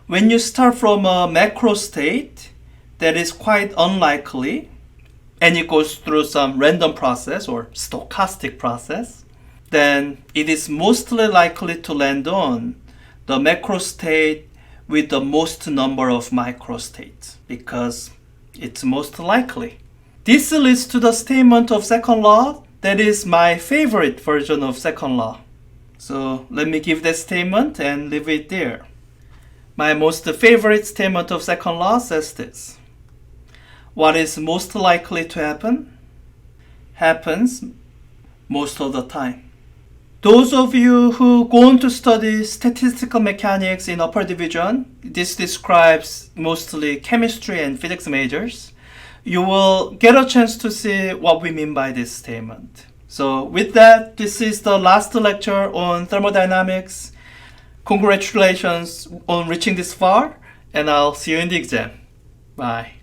when you start from a macro state that is quite unlikely and it goes through some random process or stochastic process, then it is mostly likely to land on the macro state with the most number of microstates because it's most likely. This leads to the statement of second law that is my favorite version of second law. So let me give that statement and leave it there. My most favorite statement of second law says this: what is most likely to happen happens most of the time. Those of you who go on to study statistical mechanics in upper division, this describes mostly chemistry and physics majors, you will get a chance to see what we mean by this statement. So with that, this is the last lecture on thermodynamics. Congratulations on reaching this far, and I'll see you in the exam. Bye.